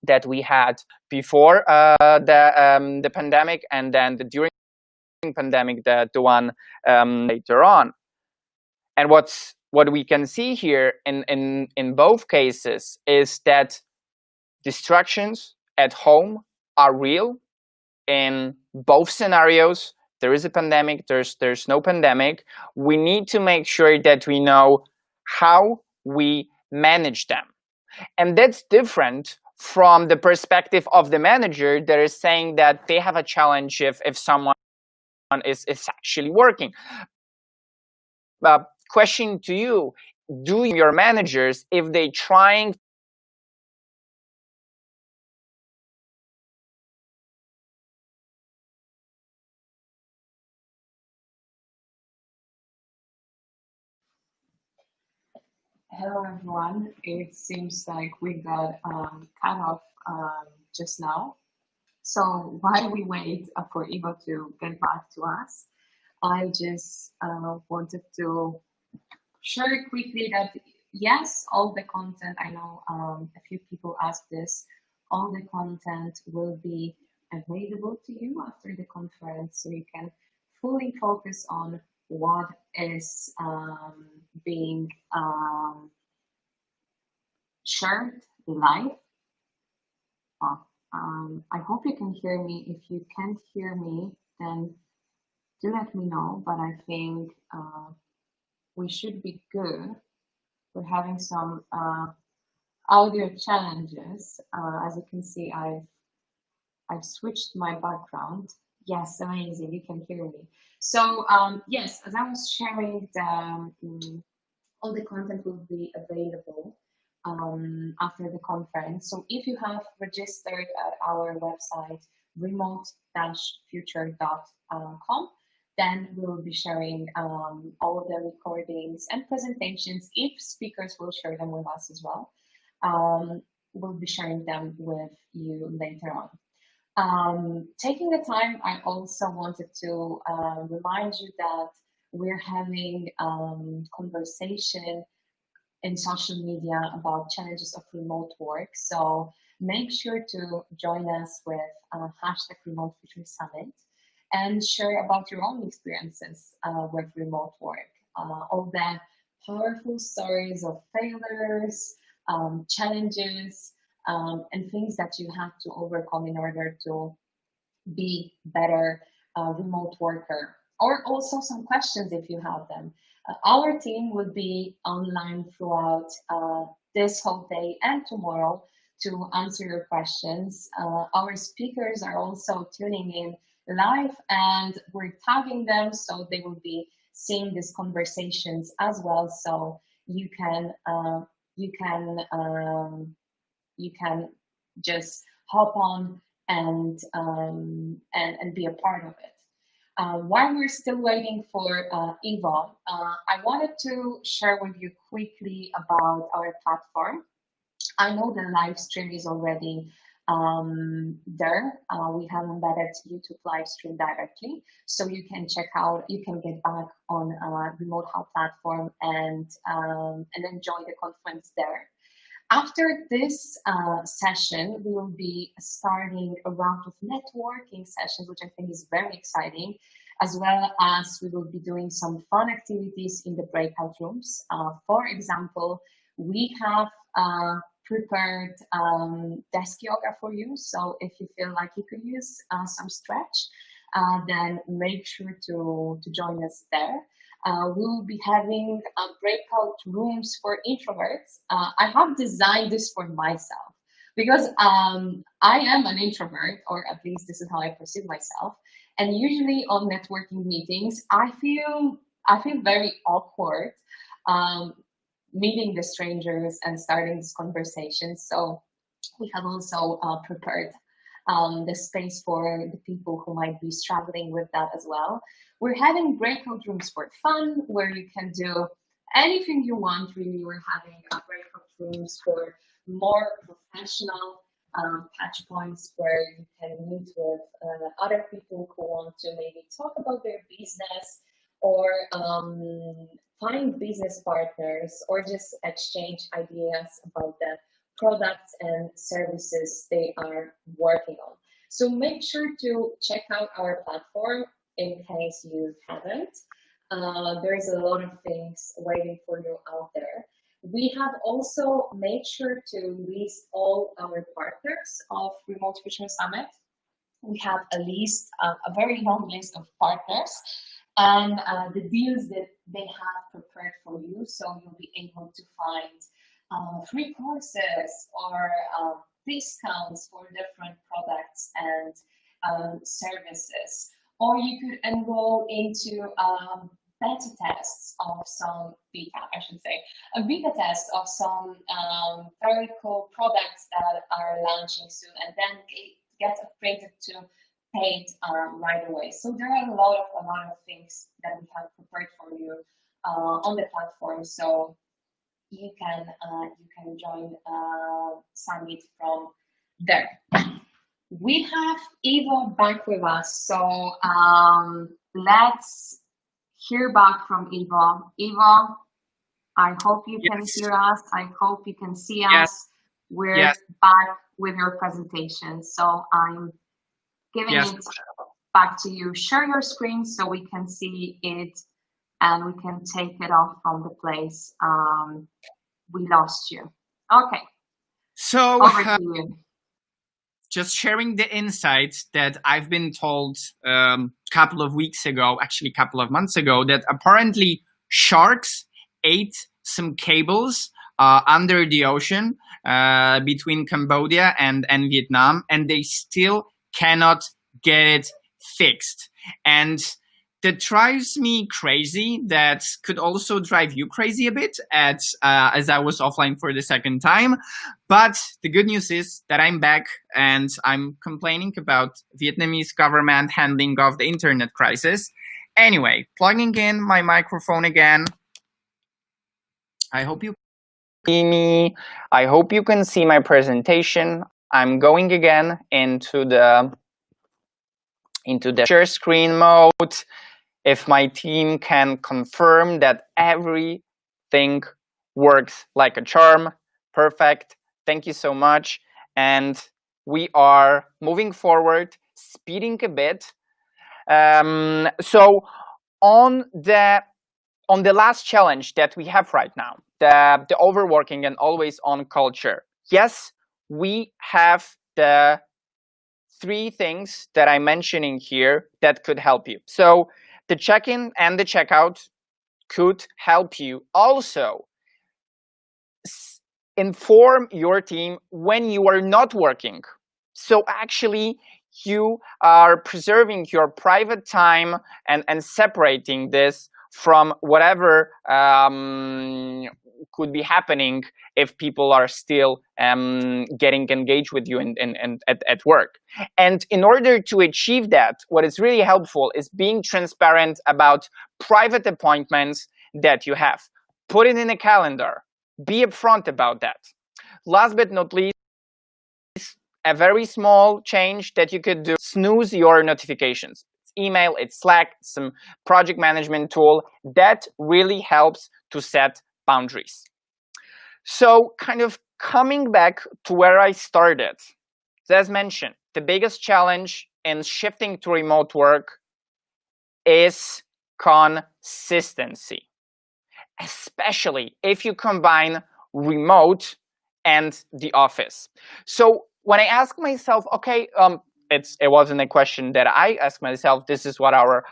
that we had before the pandemic, and then during pandemic, the one later on. And what we can see here in both cases is that distractions at home are real in both scenarios. There is a pandemic, there's no pandemic. We need to make sure that we know how we manage them. And that's different from the perspective of the manager that is saying that they have a challenge if someone is actually working. Question to you, do your managers, if they trying Hello everyone. It seems like we got cut off just now. So while we wait for Ivo to get back to us, I just wanted to share quickly that yes, all the content, I know a few people asked this, all the content will be available to you after the conference, so you can fully focus on what is being shared live. I hope you can hear me. If you can't hear me, then do let me know, but I think we should be good. We're having some audio challenges. As you can see, I've switched my background. Yes, amazing, you can hear me. So yes, as I was sharing, all the content will be available after the conference. So if you have registered at our website, remote-future.com, then we'll be sharing all the recordings and presentations. If speakers will share them with us as well, we'll be sharing them with you later on. Taking the time, I also wanted to remind you that we're having conversation in social media about challenges of remote work. So make sure to join us with #Remote Future Summit and share about your own experiences with remote work. All the powerful stories of failures, challenges, and things that you have to overcome in order to be better remote worker. Or also some questions if you have them. Our team will be online throughout this whole day and tomorrow to answer your questions. Our speakers are also tuning in live, and we're tagging them so they will be seeing these conversations as well. So you can just hop on and be a part of it. While we're still waiting for Ivo, I wanted to share with you quickly about our platform. I know the live stream is already there. We have embedded YouTube live stream directly, so you can check out, you can get back on Remote How platform and enjoy the conference there. After this session, we will be starting a round of networking sessions, which I think is very exciting, as well as we will be doing some fun activities in the breakout rooms. For example, we have prepared desk yoga for you. So if you feel like you could use some stretch, then make sure to join us there. We will be having breakout rooms for introverts. I have designed this for myself because I am an introvert, or at least this is how I perceive myself. And usually on networking meetings, I feel very awkward meeting the strangers and starting this conversation. So we have also prepared the space for the people who might be struggling with that as well. We're having breakout rooms for fun, where you can do anything you want, really. We're having breakout rooms for more professional touch points, where you can meet with other people who want to maybe talk about their business, or find business partners, or just exchange ideas about the products and services they are working on. So make sure to check out our platform in case you haven't. There's a lot of things waiting for you out there. We have also made sure to list all our partners of Remote Fisherman Summit. We have a list, a very long list of partners, and the deals that they have prepared for you, so you'll be able to find free courses or discounts for different products and services. Or you could enroll into beta tests of some a beta test of some very cool products that are launching soon, and then it gets upgraded to paid right away. So there are a lot of things that we have prepared for you on the platform, so you can join Summit from there. We have Ivo back with us, so let's hear back from Ivo. Ivo, I hope you can hear us. I hope you can see us. We're back with your presentation, so I'm giving it back to you. Share your screen so we can see it, and we can take it off from the place we lost you. Okay. So over to you. Just sharing the insights that I've been told a couple of weeks ago, actually a couple of months ago, that apparently sharks ate some cables under the ocean between Cambodia and Vietnam, and they still cannot get it fixed. And that drives me crazy. That could also drive you crazy a bit as I was offline for the second time. But the good news is that I'm back, and I'm complaining about Vietnamese government handling of the internet crisis. Anyway, plugging in my microphone again. I hope you see me. I hope you can see my presentation. I'm going again into the share screen mode. If my team can confirm that everything works like a charm, perfect. Thank you so much. And we are moving forward, speeding a bit. So on the last challenge that we have right now, the overworking and always on culture. Yes, we have the 3 things that I'm mentioning here that could help you. So the check-in and the checkout could help you. Also, inform your team when you are not working. So actually, you are preserving your private time and separating this from whatever could be happening if people are still getting engaged with you and at work. And in order to achieve that, what is really helpful is being transparent about private appointments that you have. Put it in a calendar. Be upfront about that. Last but not least, a very small change that you could do: snooze your notifications. It's email, it's Slack, some project management tool that really helps to set boundaries. So kind of coming back to where I started, as mentioned, the biggest challenge in shifting to remote work is consistency, especially if you combine remote and the office. So when I ask myself, okay, it wasn't a question that I asked myself. This is what our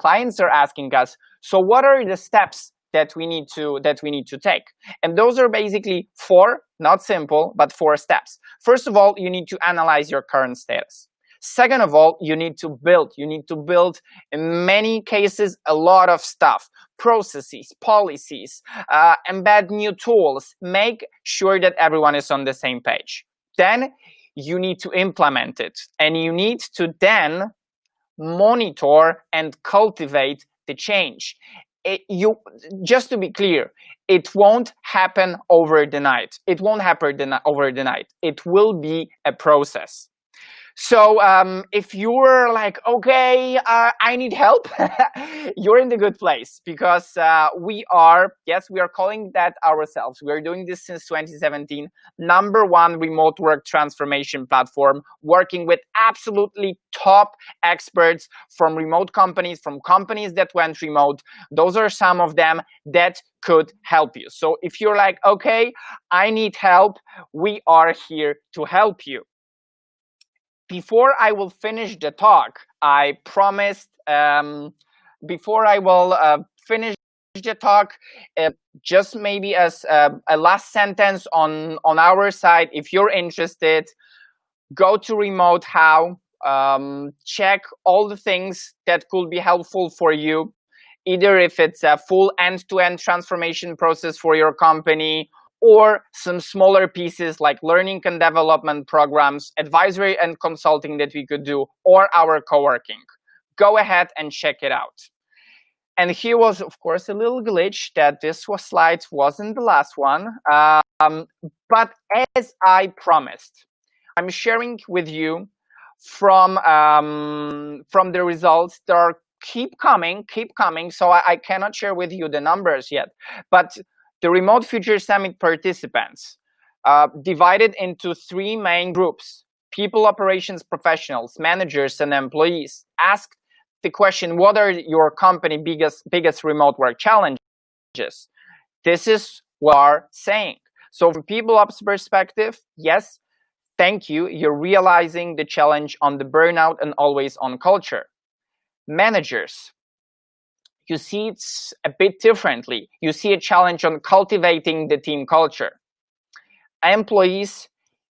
clients are asking us. So what are the steps that we need to take? And those are basically 4, not simple, but 4 steps. First of all, you need to analyze your current status. Second of all, you need to build. You need to build, in many cases, a lot of stuff: processes, policies, embed new tools, make sure that everyone is on the same page. Then you need to implement it, and you need to then monitor and cultivate the change. Just to be clear, it won't happen over the night. It won't happen over the night. It will be a process. So if you're like, okay, I need help, you're in the good place, because we are calling that ourselves. We're doing this since 2017, #1 remote work transformation platform, working with absolutely top experts from remote companies, from companies that went remote. Those are some of them that could help you. So if you're like, okay, I need help, we are here to help you. Before I will finish the talk, I promised, before I will finish the talk, just maybe as a last sentence on our side, if you're interested, go to Remote How, check all the things that could be helpful for you, either if it's a full end-to-end transformation process for your company, or some smaller pieces like learning and development programs, advisory and consulting that we could do, or our co-working. Go ahead and check it out. And here was, of course, a little glitch that this slide wasn't the last one. But as I promised, I'm sharing with you from the results that are keep coming. So I cannot share with you the numbers yet, but the Remote Future Summit participants, divided into 3 main groups: people operations professionals, managers, and employees, asked the question, what are your company biggest remote work challenges? This is what we are saying. So from people ops perspective, yes, thank you. You're realizing the challenge on the burnout and always on culture. Managers, you see it's a bit differently. You see a challenge on cultivating the team culture. Employees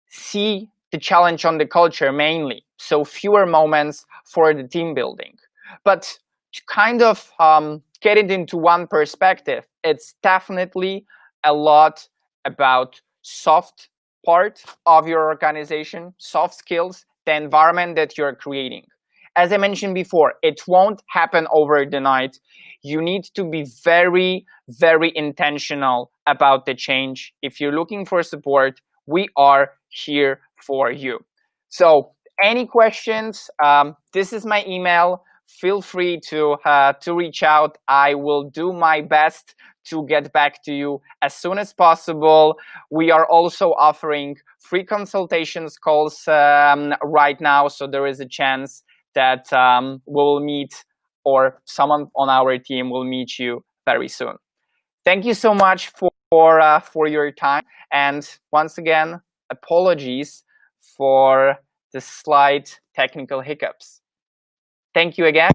see the challenge on the culture mainly, so fewer moments for the team building. But to kind of get it into one perspective, it's definitely a lot about soft part of your organization, soft skills, the environment that you're creating. As I mentioned before, it won't happen over the night. You need to be very, very intentional about the change. If you're looking for support, we are here for you. So any questions, this is my email. Feel free to reach out. I will do my best to get back to you as soon as possible. We are also offering free consultations calls right now, so there is a chance that we'll meet, or someone on our team will meet you very soon. Thank you so much for your time, and once again, apologies for the slight technical hiccups. Thank you again.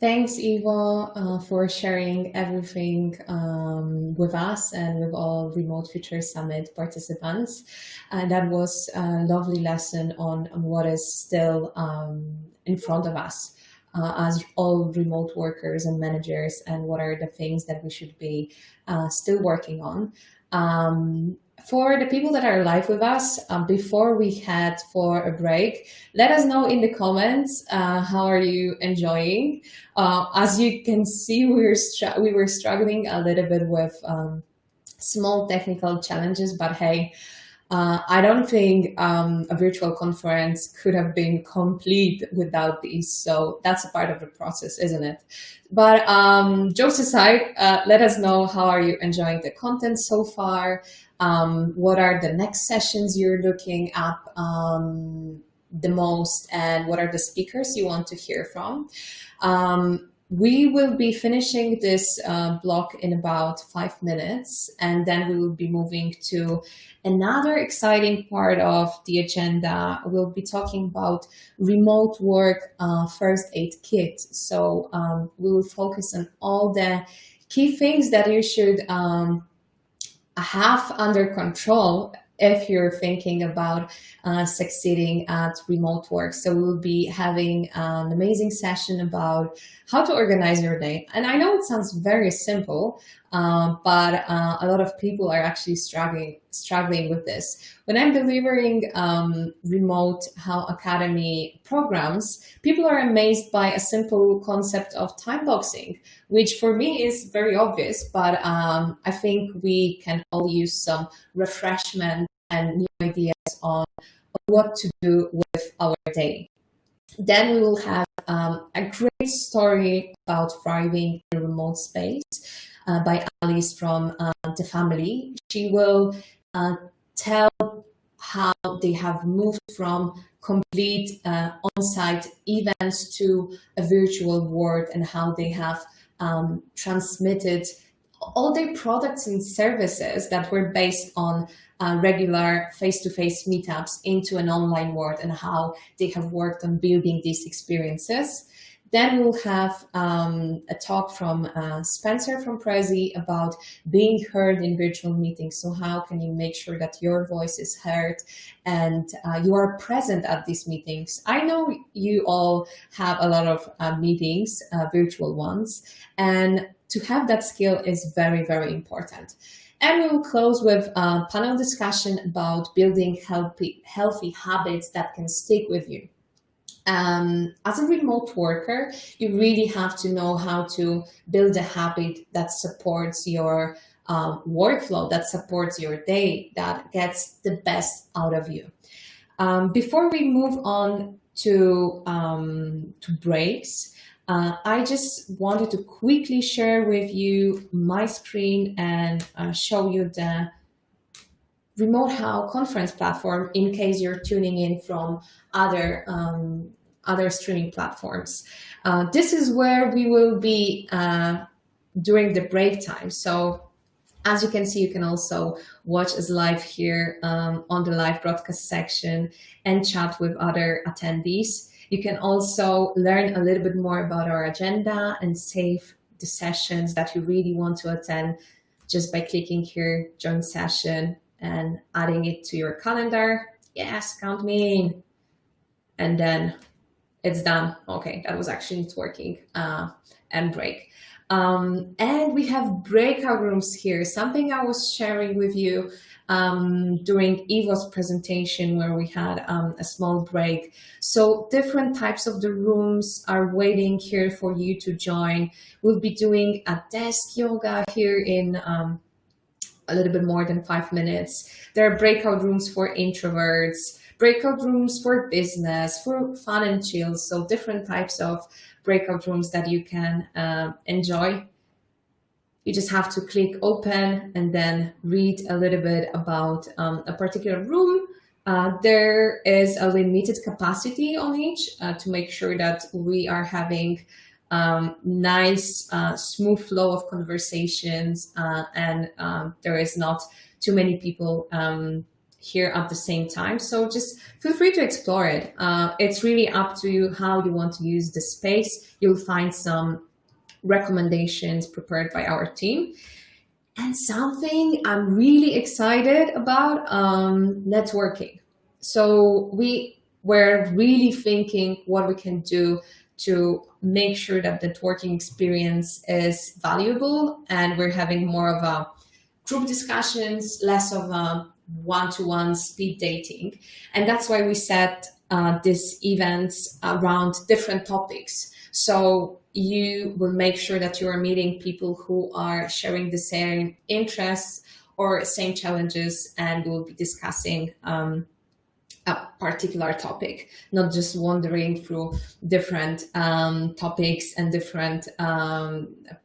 Thanks, Ivo, for sharing everything with us and with all Remote Future Summit participants. That was a lovely lesson on what is still in front of us. as all remote workers and managers, and what are the things that we should be still working on. For the people that are live with us, before we head for a break, let us know in the comments how are you enjoying. As you can see, we were struggling a little bit with small technical challenges, but hey, I don't think a virtual conference could have been complete without these. So that's a part of the process, isn't it? But jokes aside, let us know how are you enjoying the content so far. What are the next sessions you're looking at the most, and what are the speakers you want to hear from? We will be finishing this block in about 5 minutes, and then we will be moving to another exciting part of the agenda. We'll be talking about remote work first aid kit. So we will focus on all the key things that you should have under control if you're thinking about succeeding at remote work. So we'll be having an amazing session about how to organize your day. And I know it sounds very simple, but a lot of people are actually struggling with this. When I'm delivering remote HOW Academy programs, people are amazed by a simple concept of time boxing, which for me is very obvious, but I think we can all use some refreshment and new ideas on what to do with our day. Then we will have a great story about thriving in a remote space by Alice from the family. She will tell how they have moved from complete on-site events to a virtual world, and how they have transmitted all their products and services that were based on regular face-to-face meetups into an online world, and how they have worked on building these experiences. Then we'll have a talk from Spencer from Prezi about being heard in virtual meetings. So how can you make sure that your voice is heard and you are present at these meetings? I know you all have a lot of meetings, virtual ones, and to have that skill is very, very important. And we will close with a panel discussion about building healthy habits that can stick with you. As a remote worker, you really have to know how to build a habit that supports your workflow, that supports your day, that gets the best out of you. Before we move on to breaks, I just wanted to quickly share with you my screen and show you the Remote HOW conference platform in case you're tuning in from other streaming platforms. This is where we will be during the break time. So as you can see, you can also watch us live here on the live broadcast section and chat with other attendees. You can also learn a little bit more about our agenda and save the sessions that you really want to attend just by clicking here, join session, and adding it to your calendar. Yes, count me in. And then it's done. Okay, that was actually it's working. And break. And we have breakout rooms here, something I was sharing with you during Ivo's presentation, where we had a small break. So different types of the rooms are waiting here for you to join. We'll be doing a desk yoga here in a little bit more than 5 minutes. There are breakout rooms for introverts, breakout rooms for business, for fun and chill. So different types of breakout rooms that you can enjoy. You just have to click open and then read a little bit about a particular room. There is a limited capacity on each to make sure that we are having nice, smooth flow of conversations and there is not too many people here at the same time. So just feel free to explore it. It's really up to you how you want to use the space. You'll find some recommendations prepared by our team. And something I'm really excited about, networking. So we were really thinking what we can do to make sure that the networking experience is valuable and we're having more of a group discussions, less of a one-to-one speed dating. And that's why we set these events around different topics. So you will make sure that you are meeting people who are sharing the same interests or same challenges, and we'll be discussing a particular topic, not just wandering through different topics and different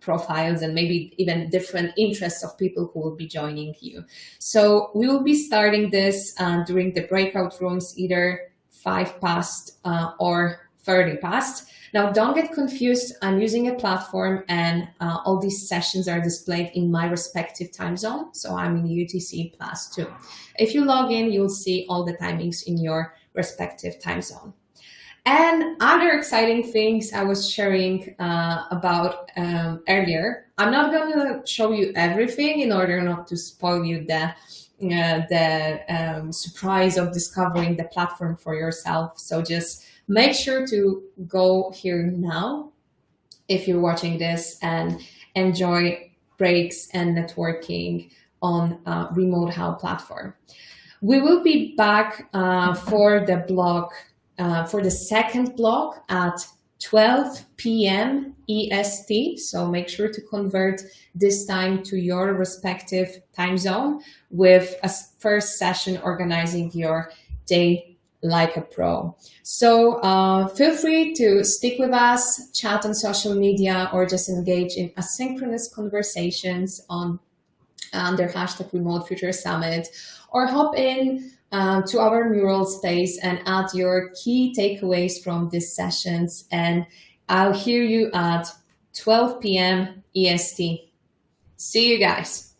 profiles and maybe even different interests of people who will be joining you. So we will be starting this during the breakout rooms, either 5 past or 30 past. Now, don't get confused. I'm using a platform and all these sessions are displayed in my respective time zone. So I'm in UTC +2. If you log in, you'll see all the timings in your respective time zone. And other exciting things I was sharing about earlier. I'm not going to show you everything in order not to spoil you the surprise of discovering the platform for yourself. So just make sure to go here now if you're watching this and enjoy breaks and networking on Remote How platform. We will be back for the blog, for the second blog at 12 p.m. EST. So make sure to convert this time to your respective time zone with a first session organizing your day like a pro. So feel free to stick with us, chat on social media, or just engage in asynchronous conversations on under hashtag Remote Future Summit, or hop in to our mural space and add your key takeaways from these sessions. And I'll hear you at 12 p.m. EST. See you guys.